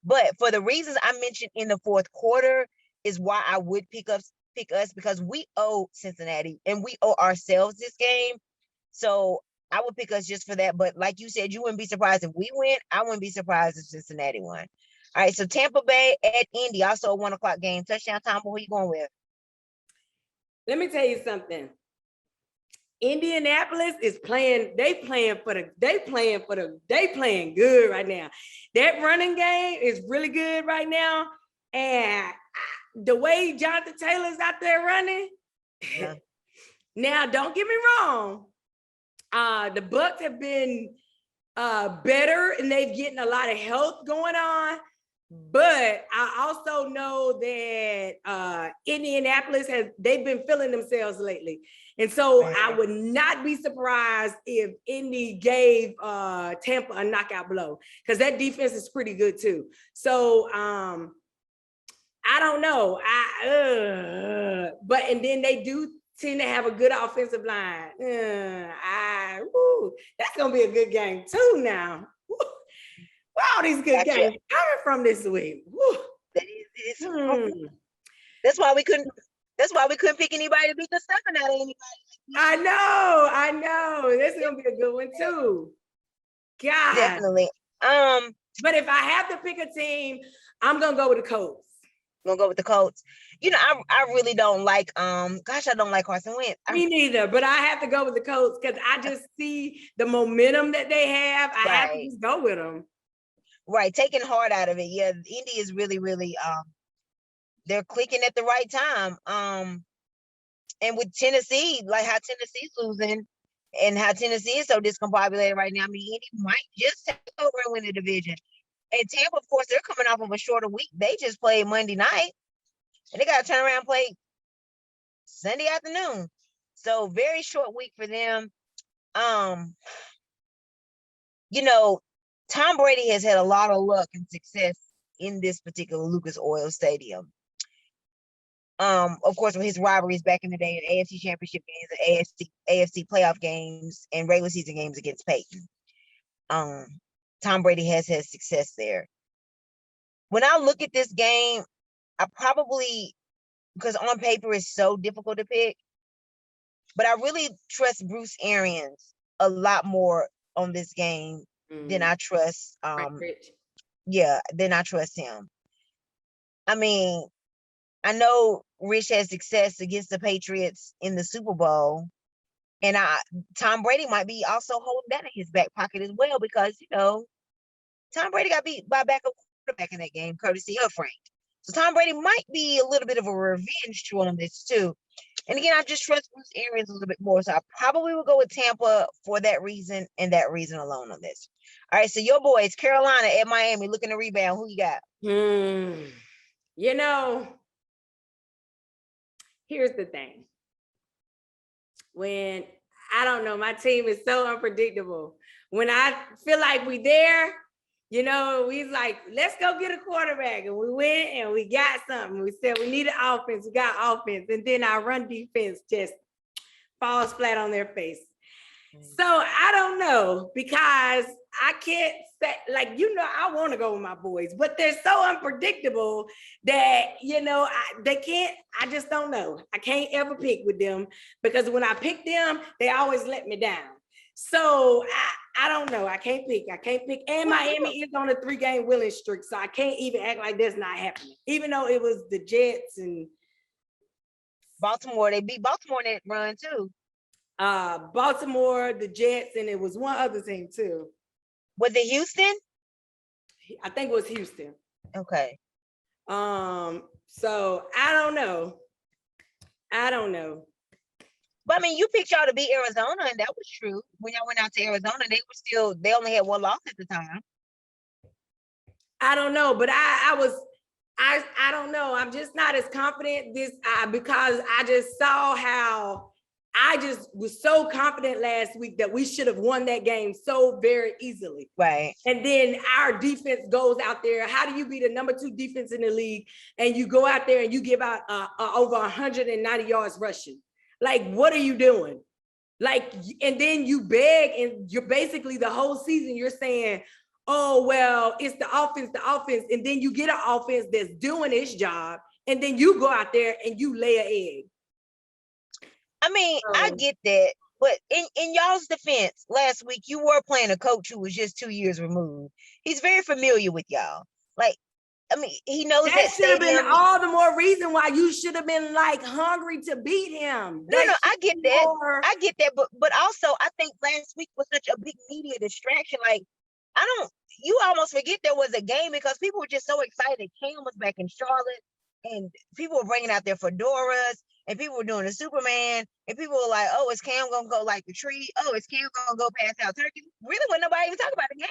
But for the reasons I mentioned in the fourth quarter is why I would pick us because we owe Cincinnati and we owe ourselves this game. So I would pick us just for that. But like you said, you wouldn't be surprised if we win. I wouldn't be surprised if Cincinnati won. All right, so Tampa Bay at Indy, also a 1:00 game. Touchdown time, who are you going with? Let me tell you something. Indianapolis is playing good right now. That running game is really good right now. And the way Jonathan Taylor's out there running, yeah. Now don't get me wrong. The Bucs have been better and they've getting a lot of health going on. But I also know that Indianapolis they've been feeling themselves lately. And so I would not be surprised if Indy gave Tampa a knockout blow, because that defense is pretty good too. So I don't know. But and then they do tend to have a good offensive line. That's gonna be a good game too now. Where all these good games coming from this week? That's why we couldn't pick anybody to beat the stuffing out of anybody. I know. This is gonna be a good one too. God. Definitely. But if I have to pick a team, I'm gonna go with the Colts. Gonna go with the Colts. You know, I really don't like I don't like Carson Wentz. Me neither, but I have to go with the Colts because I just see the momentum that they have. I have to just go with them. Right, taking heart out of it. Yeah, Indy is really, really they're clicking at the right time. And with Tennessee, like how Tennessee's losing and how Tennessee is so discombobulated right now, I mean, Indy might just take over and win the division. And Tampa, of course, they're coming off of a shorter week. They just played Monday night, and they got to turn around and play Sunday afternoon. So very short week for them. You know, Tom Brady has had a lot of luck and success in this particular Lucas Oil Stadium. Of course, with his rivalries back in the day in AFC Championship games and AFC playoff games and regular season games against Peyton. Tom Brady has had success there. When I look at this game, I probably, because on paper it's so difficult to pick, but I really trust Bruce Arians a lot more on this game than I trust than I trust him. I mean, I know Rich had success against the Patriots in the Super Bowl, and Tom Brady might be also holding that in his back pocket as well, because you know Tom Brady got beat by a backup quarterback in that game, courtesy of Frank. So Tom Brady might be a little bit of a revenge tool on this too. And again, I just trust Bruce Arians a little bit more, so I probably will go with Tampa for that reason and that reason alone on this. All right, so your boys, Carolina at Miami, looking to rebound. Who you got? You know, here's the thing. When I don't know, my team is so unpredictable. When I feel like we there, you know, we like, let's go get a quarterback. And we went and we got something. We said we needed offense. We got offense. And then our run defense just falls flat on their face. So I don't know, because I can't say, like, you know, I want to go with my boys, but they're so unpredictable that, you know, I just don't know. I can't ever pick with them, because when I pick them, they always let me down. So I don't know. I can't pick. And Miami is on a 3-game winning streak, so I can't even act like that's not happening. Even though it was the Jets and Baltimore, they beat Baltimore in that run too. Baltimore, the Jets, and it was one other team too. Was it Houston? I think it was Houston. Okay. So I don't know. But I mean, you picked y'all to beat Arizona, and that was true. When y'all went out to Arizona, they only had one loss at the time. I don't know, but I don't know. I'm just not as confident because I just saw how I just was so confident last week that we should have won that game so very easily. Right. And then our defense goes out there. How do you be the number 2 defense in the league and you go out there and you give out over 190 yards rushing? Like, what are you doing? Like, and then you beg, and you're basically the whole season you're saying, oh, well, it's the offense. And then you get an offense that's doing its job. And then you go out there and you lay an egg. I mean, I get that, but in y'all's defense, last week you were playing a coach who was just 2 years removed. He's very familiar with y'all. Like, I mean, he knows that should have been all the more reason why you should have been like hungry to beat him. No, I get that. But also I think last week was such a big media distraction. Like, you almost forget there was a game because people were just so excited. Cam was back in Charlotte and people were bringing out their fedoras. And people were doing the Superman, and people were like, oh, is Cam gonna go like the tree? Oh, is Cam gonna go pass out turkey? Really, wasn't nobody even talking about the game.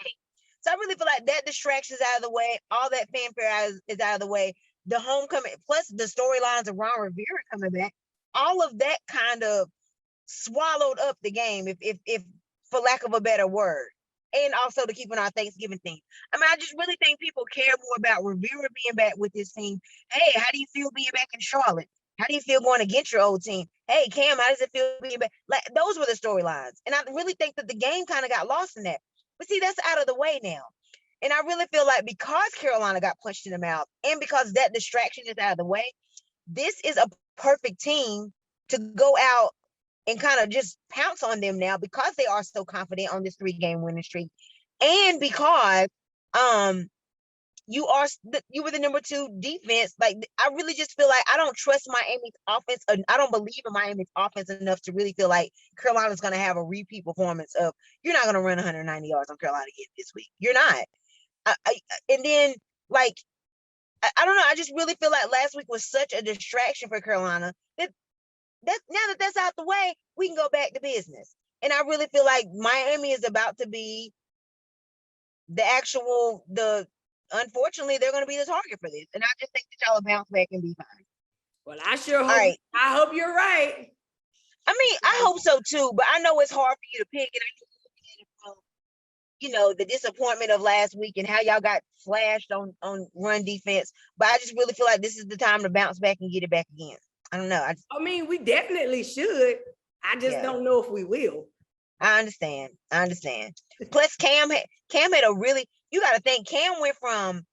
So I really feel like that distraction is out of the way. All that fanfare is out of the way. The homecoming, plus the storylines of Ron Rivera coming back, all of that kind of swallowed up the game, if for lack of a better word. And also to keep on our Thanksgiving theme. I mean, I just really think people care more about Rivera being back with this team. Hey, how do you feel being back in Charlotte? How do you feel going against your old team? Hey, Cam, how does it feel being back? Like, those were the storylines. And I really think that the game kind of got lost in that. But see, that's out of the way now. And I really feel like because Carolina got punched in the mouth and because that distraction is out of the way, this is a perfect team to go out and kind of just pounce on them now because they are so confident on this 3-game winning streak. And because you were the number 2 defense. Like, I really just feel like I don't trust Miami's offense. I don't believe in Miami's offense enough to really feel like Carolina's going to have a repeat performance of, you're not going to run 190 yards on Carolina again this week. You're not. And then, like, I don't know. I just really feel like last week was such a distraction for Carolina that now that that's out the way, we can go back to business. And I really feel like Miami is about to be unfortunately, they're going to be the target for this. And I just think that y'all will bounce back and be fine. Well, I sure hope, I hope you're right. I mean, I hope so too, but I know it's hard for you to pick. And the disappointment of last week and how y'all got flashed on run defense. But I just really feel like this is the time to bounce back and get it back again. I don't know. I mean, we definitely should. I just don't know if we will. I understand. Plus, Cam had you got to think, Cam went from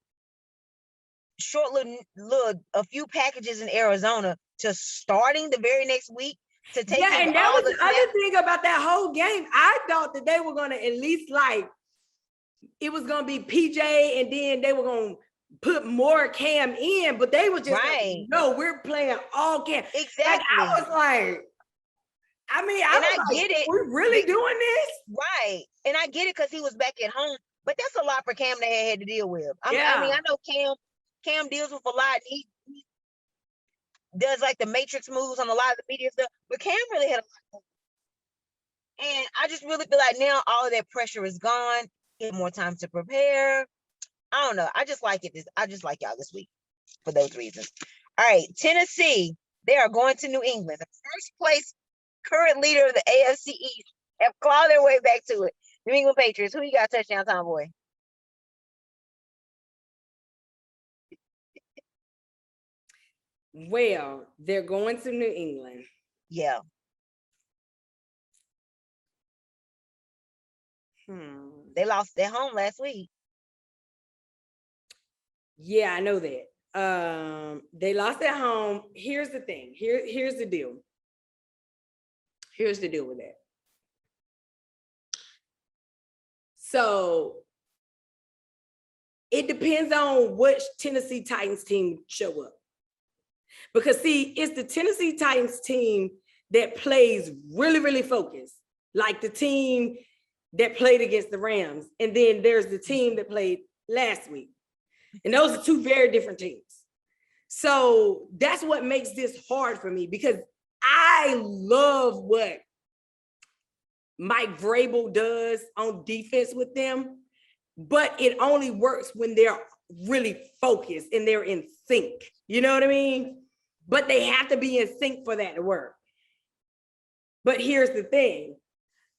short little a few packages in Arizona to starting the very next week to take. Yeah, and that was the other thing about that whole game. I thought that they were going to at least, like, it was going to be PJ and then they were going to put more Cam in, but they were just like, no, we're playing all Cam. Exactly. Like, I was like, I get it. We're really doing this? Right. And I get it because he was back at home, but that's a lot for Cam that had to deal with. I mean, I know Cam deals with a lot. He does like the matrix moves on a lot of the media stuff, but Cam really had a lot. And I just really feel like now all of that pressure is gone. Get more time to prepare. I don't know. I just like it. I just like y'all this week for those reasons. All right, Tennessee. They are going to New England. The first place current leader of the AFC East have clawed their way back to it. New England Patriots. Who you got touchdown time, boy? Well, they're going to New England. Yeah. They lost at home last week. Yeah, I know that. They lost at home. Here's the thing. Here's the deal. Here's the deal with that. So it depends on which Tennessee Titans team show up. Because see, it's the Tennessee Titans team that plays really, really focused, like the team that played against the Rams. And then there's the team that played last week. And those are 2 very different teams. So that's what makes this hard for me, because I love what Mike Vrabel does on defense with them, but it only works when they're really focused and they're in sync. You know what I mean? But they have to be in sync for that to work. But here's the thing.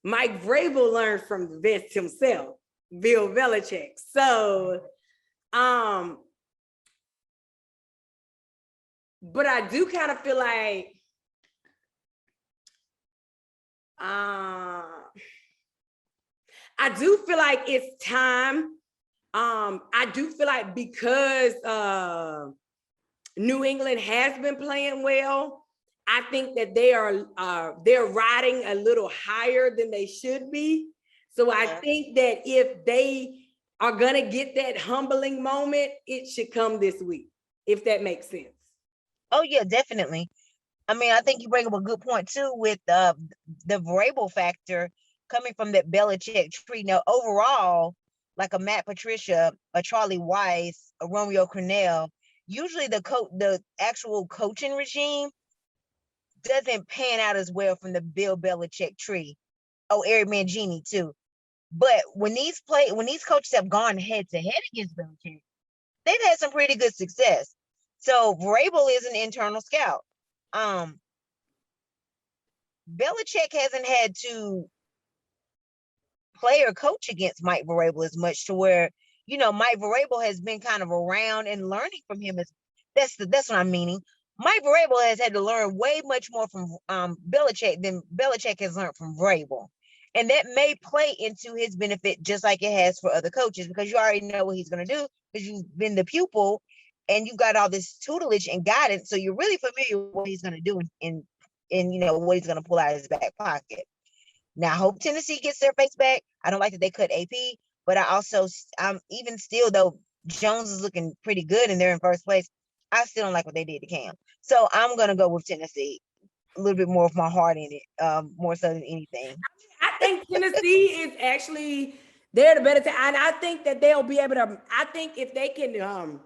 Mike Vrabel learned from the best himself, Bill Belichick. So, but I do kind of feel like, I do feel like it's time. I do feel like because New England has been playing well, I think that they're riding a little higher than they should be. So I think that if they are gonna get that humbling moment, it should come this week, if that makes sense. Oh yeah, definitely. I mean, I think you bring up a good point too with the Vrabel factor coming from that Belichick tree. Now, overall, like a Matt Patricia, a Charlie Weiss, a Romeo Crennel, usually the actual coaching regime doesn't pan out as well from the Bill Belichick tree. Oh, Eric Mangini too. But when these coaches have gone head to head against Belichick, they've had some pretty good success. So Vrabel is an internal scout. Belichick hasn't had to play or coach against Mike Vrabel as much, to where, Mike Vrabel has been kind of around and learning from him. That's what I'm meaning. Mike Vrabel has had to learn way much more from Belichick than Belichick has learned from Vrabel. And that may play into his benefit, just like it has for other coaches, because you already know what he's going to do, because you've been the pupil and you've got all this tutelage and guidance. So you're really familiar with what he's going to do and what he's going to pull out of his back pocket. Now, I hope Tennessee gets their face back. I don't like that they cut AP, but even still, though Jones is looking pretty good and they're in first place, I still don't like what they did to Cam. So I'm going to go with Tennessee. A little bit more of my heart in it, more so than anything. I think Tennessee is actually, they're the better team. And I think that they'll be able to, I think if they can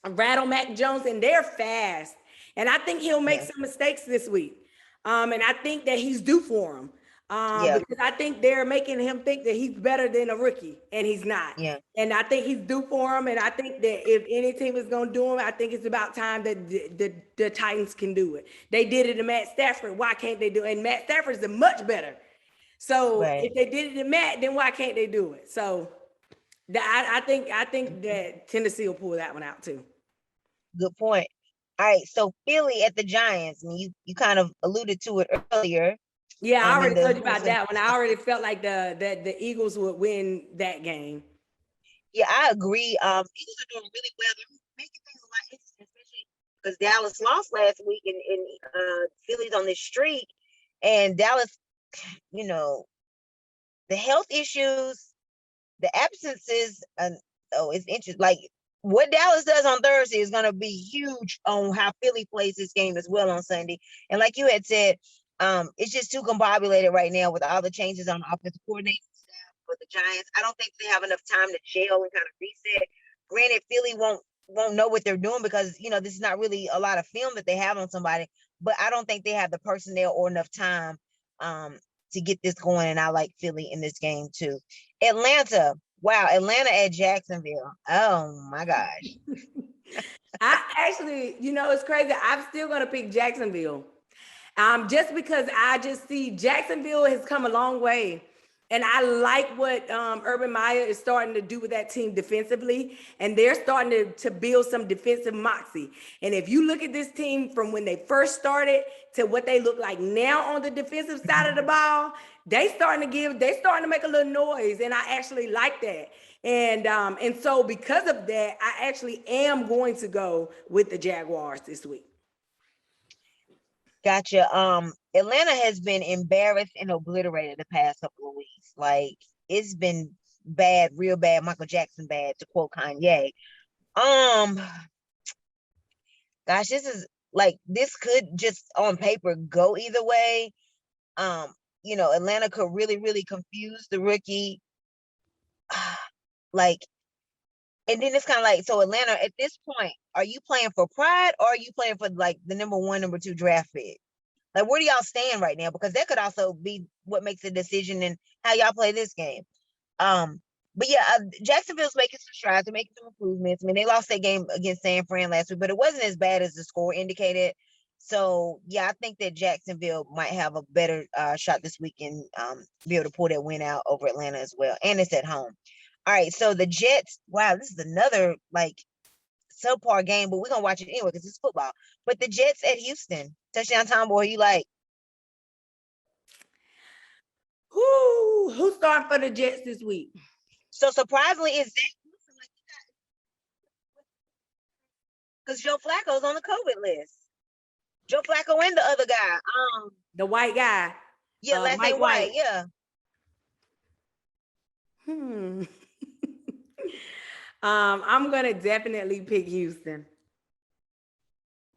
rattle Mac Jones, and they're fast. And I think he'll make some mistakes this week. And I think that he's due for them. Because I think they're making him think that he's better than a rookie, and he's not. Yeah. And I think he's due for him. And I think that if any team is going to do him, I think it's about time that the Titans can do it. They did it to Matt Stafford. Why can't they do it? And Matt Stafford's much better. So if they did it to Matt, then why can't they do it? So I think that Tennessee will pull that one out too. Good point. All right, so Philly at the Giants. I mean, you kind of alluded to it earlier. Yeah, I already told you about that one. I already felt like the Eagles would win that game. Yeah, I agree. Eagles are doing really well. They're making things a lot interesting, especially because Dallas lost last week, and Philly's on this streak. And Dallas, the health issues, the absences, it's interesting. Like, what Dallas does on Thursday is going to be huge on how Philly plays this game as well on Sunday. And like you had said, it's just too combobulated right now with all the changes on the offensive coordinating staff for the Giants. I don't think they have enough time to gel and kind of reset. Granted, Philly won't know what they're doing because, this is not really a lot of film that they have on somebody, but I don't think they have the personnel or enough time to get this going. And I like Philly in this game too. Atlanta. Wow, Atlanta at Jacksonville. Oh my gosh. I actually, it's crazy. I'm still going to pick Jacksonville. Just because I just see Jacksonville has come a long way. And I like what Urban Meyer is starting to do with that team defensively. And they're starting to build some defensive moxie. And if you look at this team from when they first started to what they look like now on the defensive side of the ball, they starting to make a little noise. And I actually like that. And so because of that, I actually am going to go with the Jaguars this week. Gotcha. Atlanta has been embarrassed and obliterated the past couple of weeks. Like, it's been bad, real bad, Michael Jackson bad, to quote Kanye. Gosh, this could just on paper go either way. Atlanta could really, really confuse the rookie. And then it's kind of like, so Atlanta, at this point, are you playing for pride or are you playing for like the number 1, number 2 draft pick? Like, where do y'all stand right now? Because that could also be what makes the decision in how y'all play this game. But yeah, Jacksonville's making some strides. They're making some improvements. I mean, they lost that game against San Fran last week, but it wasn't as bad as the score indicated. So yeah, I think that Jacksonville might have a better shot this week and be able to pull that win out over Atlanta as well. And it's at home. All right, so the Jets, wow, this is another subpar game, but we're gonna watch it anyway because it's football. But the Jets at Houston, touchdown time, boy, you like? Who's starting for the Jets this week? So surprisingly, it's Zach Wilson, because Joe Flacco's on the COVID list. Joe Flacco and the other guy, the white guy. Yeah, last name White. Yeah. I'm gonna definitely pick Houston.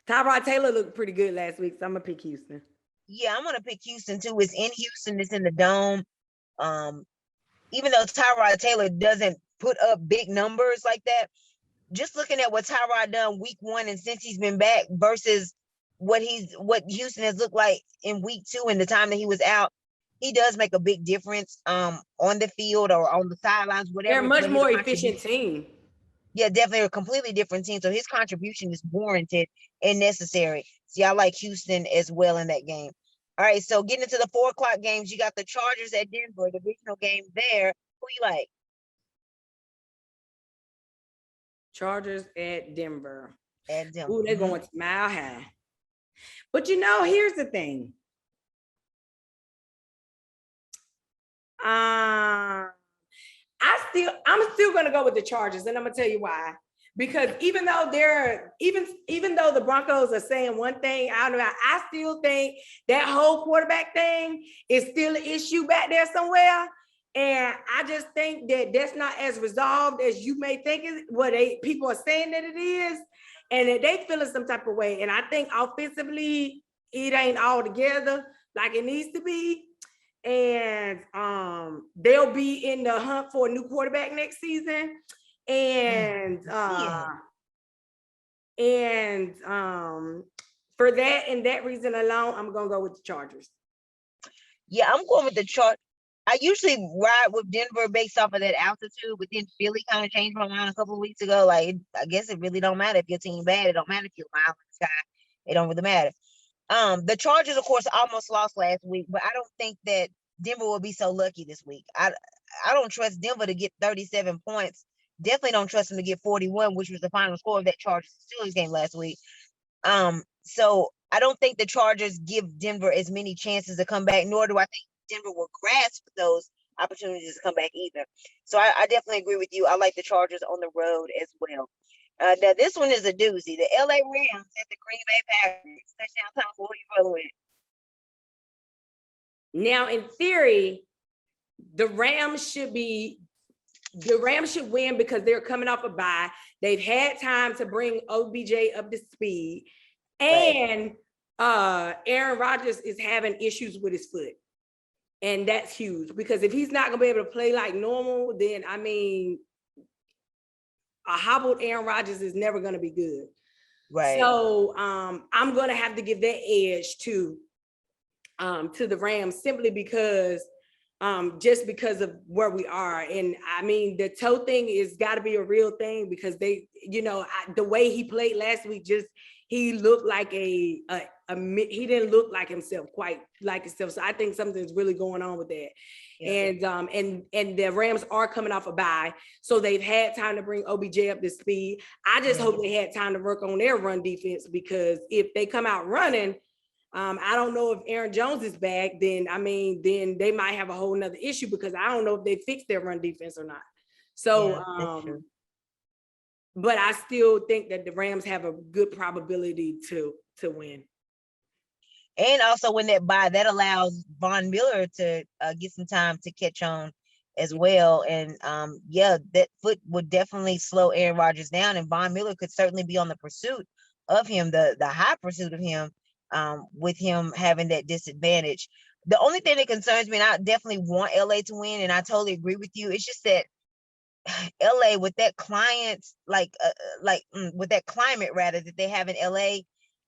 Tyrod Taylor looked pretty good last week, so I'm gonna pick Houston. Yeah, I'm gonna pick Houston too. It's in Houston, it's in the dome. Even though Tyrod Taylor doesn't put up big numbers like that, just looking at what Tyrod done week 1 and since he's been back versus what Houston has looked like in week 2 and the time that he was out, he does make a big difference on the field or on the sidelines, whatever. They're a much more efficient team. Yeah, definitely a completely different team. So his contribution is warranted and necessary. See, I like Houston as well in that game. All right, so getting into the 4 o'clock games, you got the Chargers at Denver, divisional game there. Who you like? Chargers at Denver. At Denver. Ooh, they're going to Mile High. But you know, here's the thing. I'm still gonna go with the Chargers, and I'm gonna tell you why. Because even though the Broncos are saying one thing, I still think that whole quarterback thing is still an issue back there somewhere. And I just think that that's not as resolved as you may think is what people are saying that it is, and that they feeling some type of way. And I think offensively, it ain't all together like it needs to be. And they'll be in the hunt for a new quarterback next season. And for that and that reason alone, I'm gonna go with the Chargers. Yeah, I'm going with the Chargers. I usually ride with Denver based off of that altitude, but then Philly kind of changed my mind a couple of weeks ago. Like, I guess it really don't matter if your team bad. It don't matter if you're a mile in the sky. It don't really matter. The Chargers, of course, almost lost last week, but I don't think that Denver will be so lucky this week. I don't trust Denver to get 37 points. Definitely don't trust them to get 41, which was the final score of that Chargers-Steelers game last week. So I don't think the Chargers give Denver as many chances to come back, nor do I think Denver will grasp those opportunities to come back either. So I definitely agree with you. I like the Chargers on the road as well. Now this one is a doozy. The LA Rams at the Green Bay Packers. Touchdown time. Who are you rolling with? Now, in theory, the Rams should win because they're coming off a bye. They've had time to bring OBJ up to speed, and Aaron Rodgers is having issues with his foot. And that's huge because if he's not going to be able to play like normal, then I mean, a hobbled Aaron Rodgers is never going to be good. Right. So I'm going to have to give that edge to the Rams simply because just because of where we are. And I mean, the toe thing is got to be a real thing because they, the way he played last week, he looked like he didn't look like himself, quite like himself. So I think something's really going on with that. Yeah. And the Rams are coming off a bye, so they've had time to bring OBJ up to speed. I just hope they had time to work on their run defense, because if they come out running, I don't know if Aaron Jones is back, then they might have a whole nother issue, because I don't know if they fixed their run defense or not. So, but I still think that the Rams have a good probability to win. And also when that bye, that allows Von Miller to get some time to catch on as well. And that foot would definitely slow Aaron Rodgers down, and Von Miller could certainly be on the pursuit of him, the high pursuit of him, with him having that disadvantage. The only thing that concerns me, and I definitely want LA to win, and I totally agree with you, it's just that LA with that with that climate rather that they have in LA.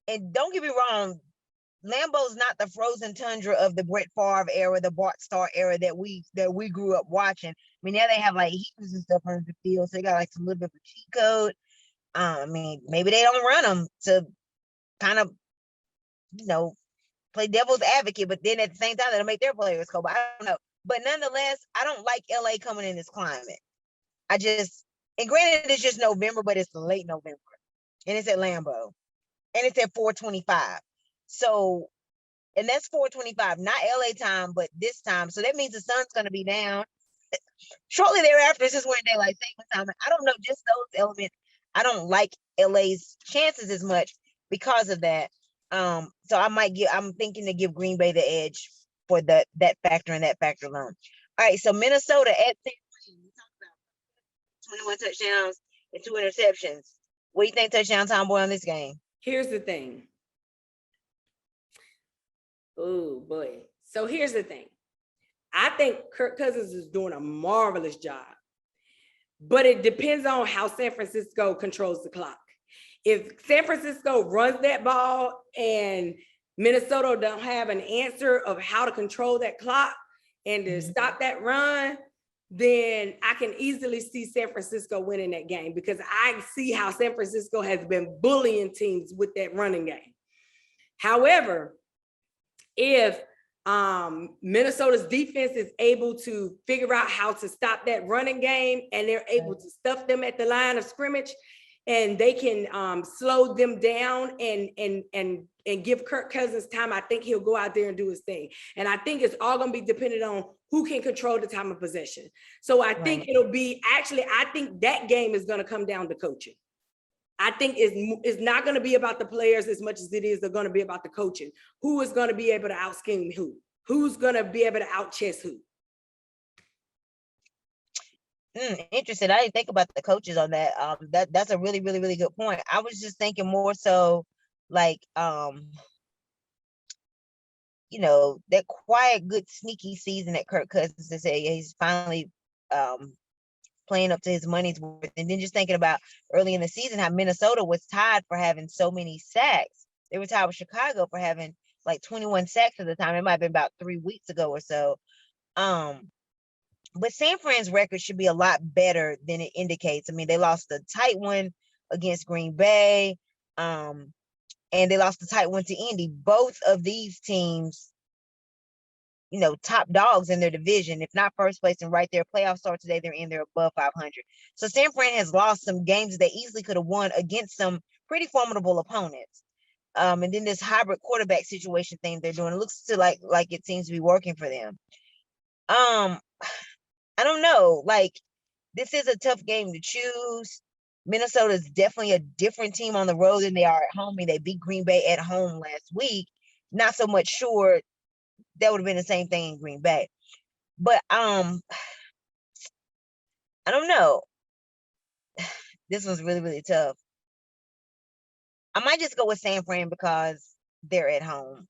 And don't get me wrong, Lambeau's not the frozen tundra of the Brett Favre era, the Bart Starr era that we grew up watching. I mean, now they have like heaters and stuff under the field, so they got like some little bit of a cheat code. I mean, maybe they don't run them to kind of, play devil's advocate, but then at the same time, they'll make their players cold. But I don't know. But nonetheless, I don't like LA coming in this climate. And granted, it's just November, but it's late November, and it's at Lambeau, and it's at 4:25. So, and that's 4:25, not LA time, but this time. So that means the sun's going to be down shortly thereafter. It's just when daylight saving time. I don't know, just those elements. I don't like LA's chances as much because of that. So I'm thinking to give Green Bay the edge for that factor and that factor alone. All right, so Minnesota at San Fran. We talked about 21 touchdowns and 2 interceptions. What do you think touchdown time boy on this game? Here's the thing. Oh boy. So here's the thing. I think Kirk Cousins is doing a marvelous job, but it depends on how San Francisco controls the clock. If San Francisco runs that ball and Minnesota don't have an answer of how to control that clock, and to stop that run, then I can easily see San Francisco winning that game, because I see how San Francisco has been bullying teams with that running game. However, if Minnesota's defense is able to figure out how to stop that running game, and they're able to stuff them at the line of scrimmage, and they can slow them down and give Kirk Cousins time, I think he'll go out there and do his thing. And I think it's all going to be dependent on who can control the time of possession. So I think it'll be, actually, I think that game is going to come down to coaching. I think it's not going to be about the players as much as it is going to be about the coaching. Who is going to be able to out-scheme who? Who's going to be able to out-chess who? Interesting. I didn't think about the coaches on that. That's a really, really, really good point. I was just thinking more so like, you know, that quiet, good, sneaky season that Kirk Cousins is saying he's finally playing up to his money's worth. And then just thinking about early in the season how Minnesota was tied for having so many sacks. They were tied with Chicago for having like 21 sacks at the time. It might have been about 3 weeks ago or so. But San Fran's record should be a lot better than it indicates. I mean, they lost a tight one against Green Bay, and they lost a tight one to Indy. Both of these teams, you know, top dogs in their division, if not first place, and right there, playoff start today, they're above 500. So San Fran has lost some games they easily could have won against some pretty formidable opponents. And then this hybrid quarterback situation thing they're doing, it looks to like it seems to be working for them. I don't know. Like, this is a tough game to choose. Minnesota is definitely a different team on the road than they are at home. I mean, they beat Green Bay at home last week. Not so much sure that would have been the same thing in Green Bay. But I don't know. This one's really, really tough. I might just go with San Fran because they're at home.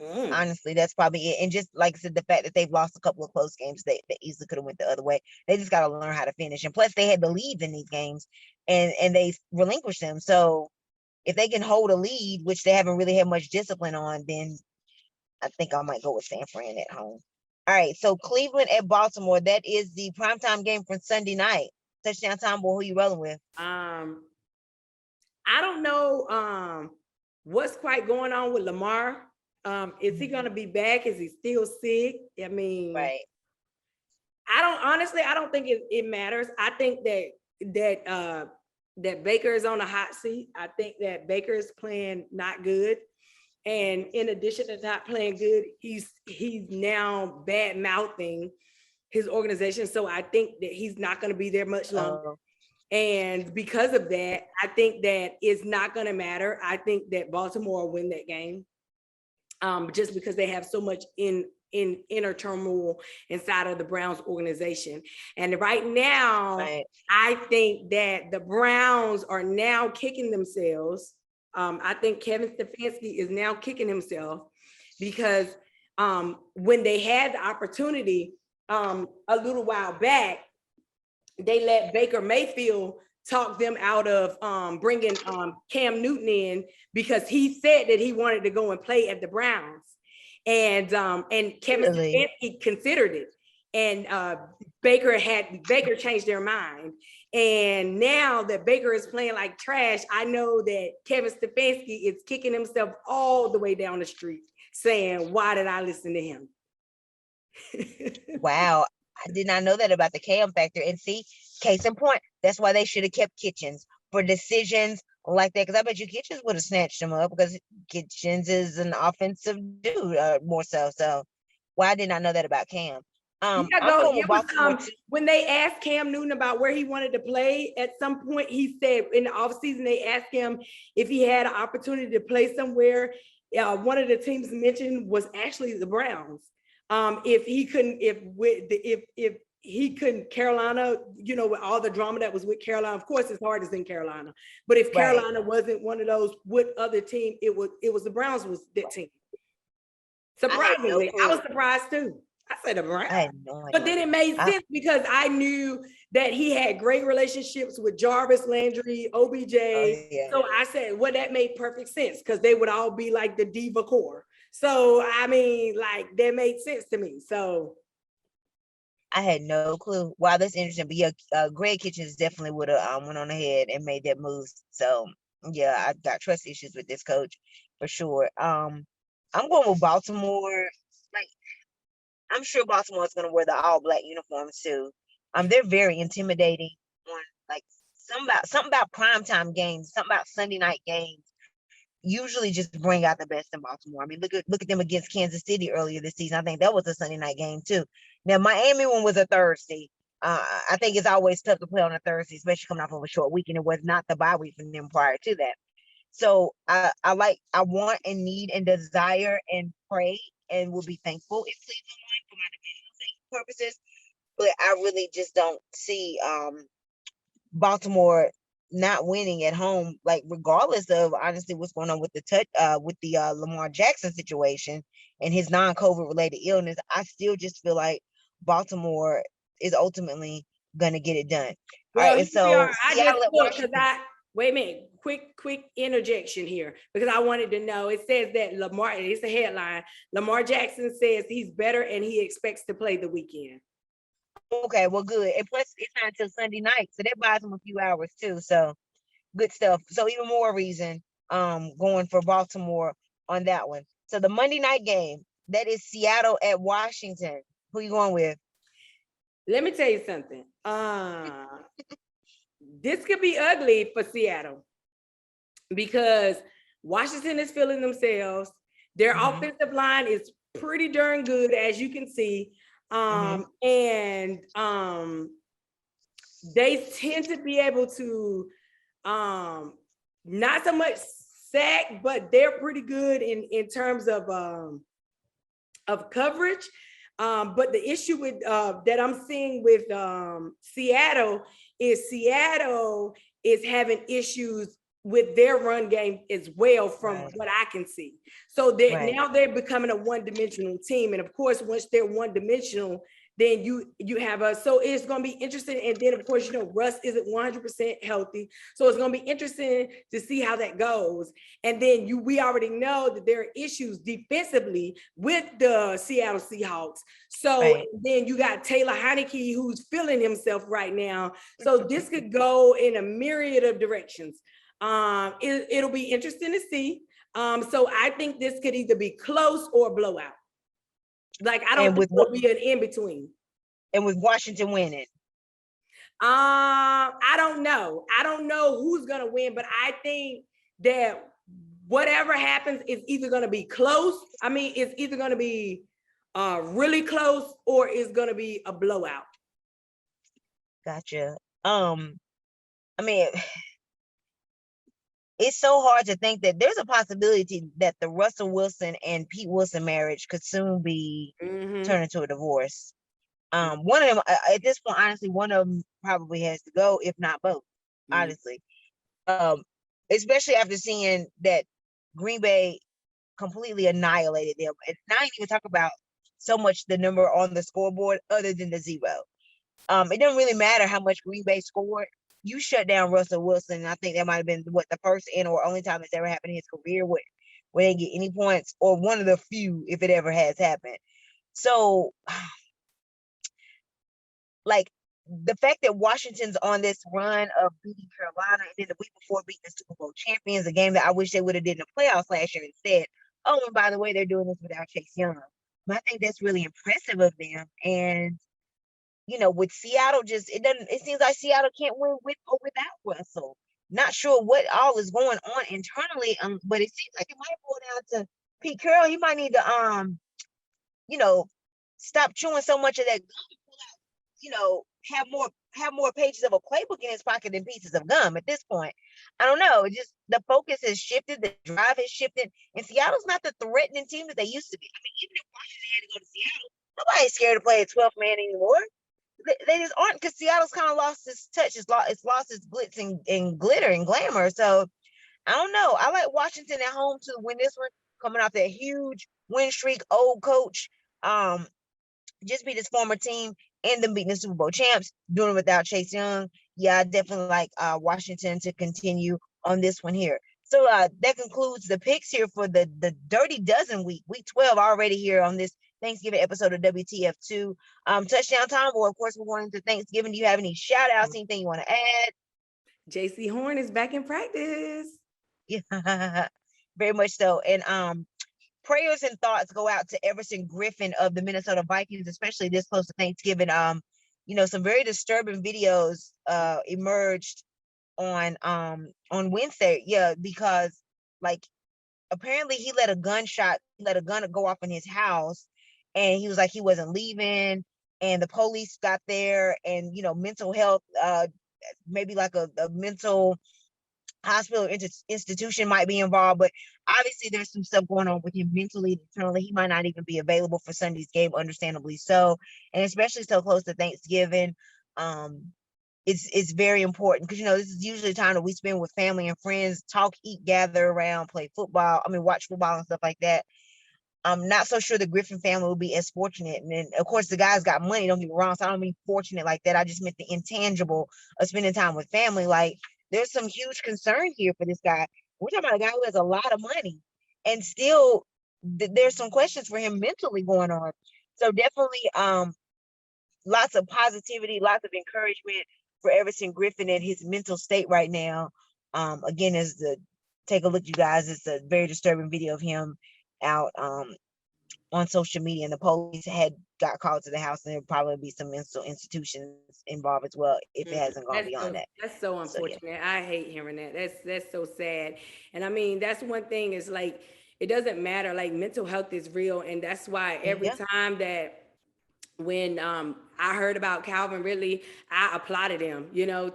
Honestly, that's probably it. And just like I said, the fact that they've lost a couple of close games, they easily could have went the other way. They just got to learn how to finish. And plus, they had the lead in these games, and they relinquished them. So if they can hold a lead, which they haven't really had much discipline on, then I think I might go with San Fran at home. All right, so Cleveland at Baltimore. That is the primetime game from Sunday night. Touchdown time, boy. Who you rolling with? I don't know what's quite going on with Lamar. Is he going to be back? Is he still sick? I mean, right. I don't think it matters. I think that Baker is on a hot seat. I think that Baker is playing not good. And in addition to not playing good, he's now bad mouthing his organization. So I think that he's not going to be there much longer. And because of that, I think that it's not going to matter. I think that Baltimore will win that game. Just because they have so much in inner turmoil inside of the Browns organization. And right now, I think that the Browns are now kicking themselves. I think Kevin Stefanski is now kicking himself because when they had the opportunity a little while back, they let Baker Mayfield talk them out of bringing Cam Newton in because he said that he wanted to go and play at the Browns. And Kevin Stefanski considered it. And Baker changed their mind. And now that Baker is playing like trash, I know that Kevin Stefanski is kicking himself all the way down the street saying, why did I listen to him? Wow. I did not know that about the Cam factor. And see, case in point, that's why they should have kept Kitchens for decisions like that. Because I bet you Kitchens would have snatched him up because Kitchens is an offensive dude more so. So why did I know that about Cam? When they asked Cam Newton about where he wanted to play, at some point he said in the offseason, they asked him if he had an opportunity to play somewhere. One of the teams mentioned was actually the Browns. If he couldn't Carolina, you know, with all the drama that was with Carolina, of course it's hard to sing Carolina, but if Carolina wasn't one of those, what other team it was the Browns was that team. Surprisingly, I was surprised too. I said the Browns, but then it made sense because I knew that he had great relationships with Jarvis Landry, OBJ. So I said, well, that made perfect sense because they would all be like the diva core. So I mean, like that made sense to me. So I had no clue. Wow, that's interesting. But yeah, Greg Kitchens definitely would have went on ahead and made that move. So yeah, I got trust issues with this coach for sure. I'm going with Baltimore. Like, I'm sure Baltimore is going to wear the all black uniforms too. They're very intimidating on, like, something about primetime games, something about Sunday night games usually just bring out the best in Baltimore. I mean, look at them against Kansas City earlier this season. I think that was a Sunday night game too. Now, Miami one was a Thursday. I think it's always tough to play on a Thursday, especially coming off of a short week, and it was not the bye week for them prior to that. So I want and need and desire and pray and will be thankful if Cleveland won for my divisional purposes. But I really just don't see Baltimore not winning at home, like regardless of honestly what's going on with the Lamar Jackson situation and his non-COVID related illness. I still just feel like Baltimore is ultimately gonna get it done. Well, all right, and so I Seattle just at look because Washington. wait a minute, quick interjection here because I wanted to know. It says that Lamar, it's a headline. Lamar Jackson says he's better and he expects to play the weekend. Okay, well, good. And plus, it's not until Sunday night, so that buys them a few hours too. So good stuff. So even more reason going for Baltimore on that one. So the Monday night game, that is Seattle at Washington. Who you going with? Let me tell you something. This could be ugly for Seattle because Washington is feeling themselves. Their offensive line is pretty darn good, as you can see. And they tend to be able to not so much sack, but they're pretty good in terms of coverage. But the issue with that I'm seeing with Seattle is having issues with their run game as well, from what I can see. So that now they're becoming a one-dimensional team. And of course, once they're one-dimensional, then you have a, so it's going to be interesting. And then of course, you know, Russ isn't 100% healthy. So it's going to be interesting to see how that goes. And then we already know that there are issues defensively with the Seattle Seahawks. So then you got Taylor Heineke, who's feeling himself right now. So this could go in a myriad of directions. It'll be interesting to see. So I think this could either be close or blowout. Like, I don't think it'll be an in-between. And with Washington winning? I don't know. I don't know who's going to win, but I think that whatever happens is either going to be close. I mean, it's either going to be really close or it's going to be a blowout. Gotcha. I mean, it's so hard to think that there's a possibility that the Russell Wilson and Pete Wilson marriage could soon be turned into a divorce. One of them, at this point, honestly, one of them probably has to go, if not both, honestly. Especially after seeing that Green Bay completely annihilated them. And now I ain't even talk about so much the number on the scoreboard other than the 0. It doesn't really matter how much Green Bay scored. You shut down Russell Wilson. I think that might have been the first and or only time it's ever happened in his career where they didn't get any points, or one of the few if it ever has happened. So, like, the fact that Washington's on this run of beating Carolina and then the week before beating the Super Bowl champions, a game that I wish they would have did in the playoffs last year instead. Oh, and by the way, they're doing this without Chase Young. But I think that's really impressive of them. And you know, with Seattle, it seems like Seattle can't win with or without Russell. Not sure what all is going on internally, but it seems like it might go down to Pete Carroll. He might need to, you know, stop chewing so much of that gum. You know, have more pages of a playbook in his pocket than pieces of gum at this point. I don't know. It just, the focus has shifted, the drive has shifted, and Seattle's not the threatening team that they used to be. I mean, even if Washington had to go to Seattle, nobody's scared to play a 12th man anymore. They just aren't, because Seattle's kind of lost its touch. It's lost its glitz and glitter and glamour. So I don't know. I like Washington at home to win this one, coming off that huge win streak. Old coach, just beat his former team and them beating the Super Bowl champs, doing it without Chase Young. Yeah, I definitely like Washington to continue on this one here. So that concludes the picks here for the Dirty Dozen week 12 already here on this Thanksgiving episode of WTF Too. Touchdown Time, or of course, we're going into Thanksgiving. Do you have any shout outs, anything you want to add? JC Horn is back in practice. Yeah, very much so. And prayers and thoughts go out to Everson Griffin of the Minnesota Vikings, especially this close to Thanksgiving. Some very disturbing videos emerged on Wednesday. Yeah, because like apparently he let a gun go off in his house, and he was like he wasn't leaving, and the police got there, and mental health, maybe like a mental hospital institution might be involved, but obviously there's some stuff going on with him mentally, internally. He might not even be available for Sunday's game, understandably so, and especially so close to Thanksgiving. It's very important because this is usually the time that we spend with family and friends, talk, eat, gather around, play football. Watch football and stuff like that. I'm not so sure the Griffin family will be as fortunate. And then, of course, the guys got money, don't get me wrong. So I don't mean fortunate like that. I just meant the intangible of spending time with family. Like, there's some huge concern here for this guy. We're talking about a guy who has a lot of money, and still there's some questions for him mentally going on. So definitely lots of positivity, lots of encouragement for Everson Griffin and his mental state right now. Again, take a look, you guys. It's a very disturbing video of him out on social media, and the police got called to the house, and there'll probably be some mental institutions involved as well if it hasn't gone beyond that. That's so unfortunate. So, yeah. I hate hearing that. That's so sad. And that's one thing is like, it doesn't matter. Like, mental health is real, and that's why every time that when I heard about Calvin Ridley, I applauded him.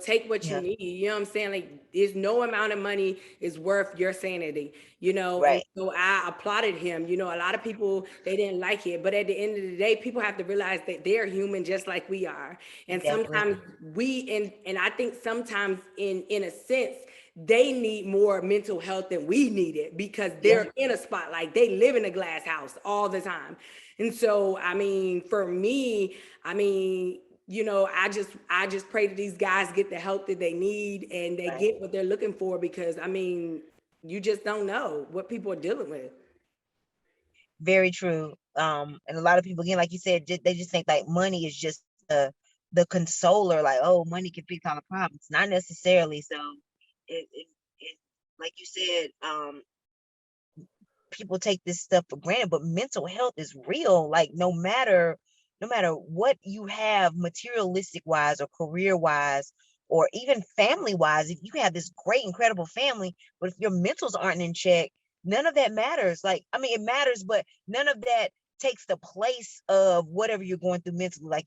Take what you need. You know what I'm saying? Like, there's no amount of money is worth your sanity. Right. And so I applauded him. A lot of people, they didn't like it, but at the end of the day, people have to realize that they're human just like we are. And sometimes and I think sometimes in a sense, they need more mental health than we need it, because they're in a spotlight. They live in a glass house all the time. And so, for me, I just pray that these guys get the help that they need and they get what they're looking for, because you just don't know what people are dealing with. Very true. And a lot of people, again, like you said, they just think like money is just the consoler, like, oh, money can fix all the problems. Not necessarily. So it like you said, people take this stuff for granted, but mental health is real. Like, no matter what you have materialistic wise or career wise or even family wise, if you have this great, incredible family, but if your mentals aren't in check, none of that matters. Like, it matters, but none of that takes the place of whatever you're going through mentally. Like,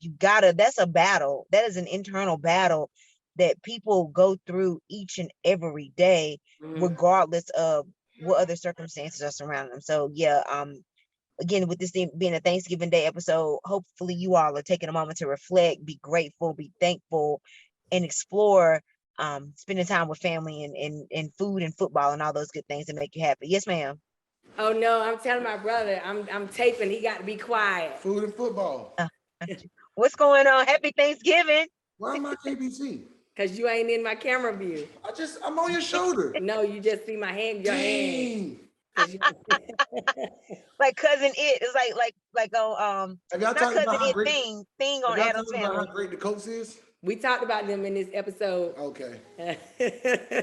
that's a battle. That is an internal battle that people go through each and every day, regardless of what other circumstances are surrounding them. So again, with this thing being a Thanksgiving Day episode, hopefully you all are taking a moment to reflect, be grateful, be thankful, and explore spending time with family and food and football and all those good things that make you happy. Yes, ma'am. Oh no, I'm telling my brother, I'm taping. He got to be quiet. Food and football. What's going on? Happy Thanksgiving. Why am I KBC? Because you ain't in my camera view. I'm on your shoulder. No, you just see my hand, your hand. Like Cousin It. It's like on have y'all not talked Cousin about It thing on Addams Family. About how great the Colts is? We talked about them in this episode. Okay.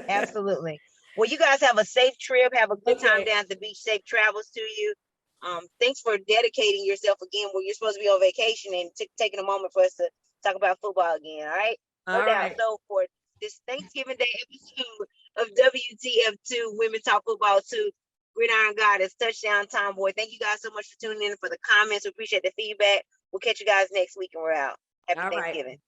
Absolutely. Well, you guys have a safe trip. Have a good time down at the beach. Safe travels to you. Thanks for dedicating yourself again where you're supposed to be on vacation and taking a moment for us to talk about football again. All right. No doubt. So for this Thanksgiving Day episode of WTF Too, Women Talk Football 2, Gridiron Goddess, Touchdown Time Boy. Thank you guys so much for tuning in, for the comments. We appreciate the feedback. We'll catch you guys next week, and we're out. Happy Thanksgiving.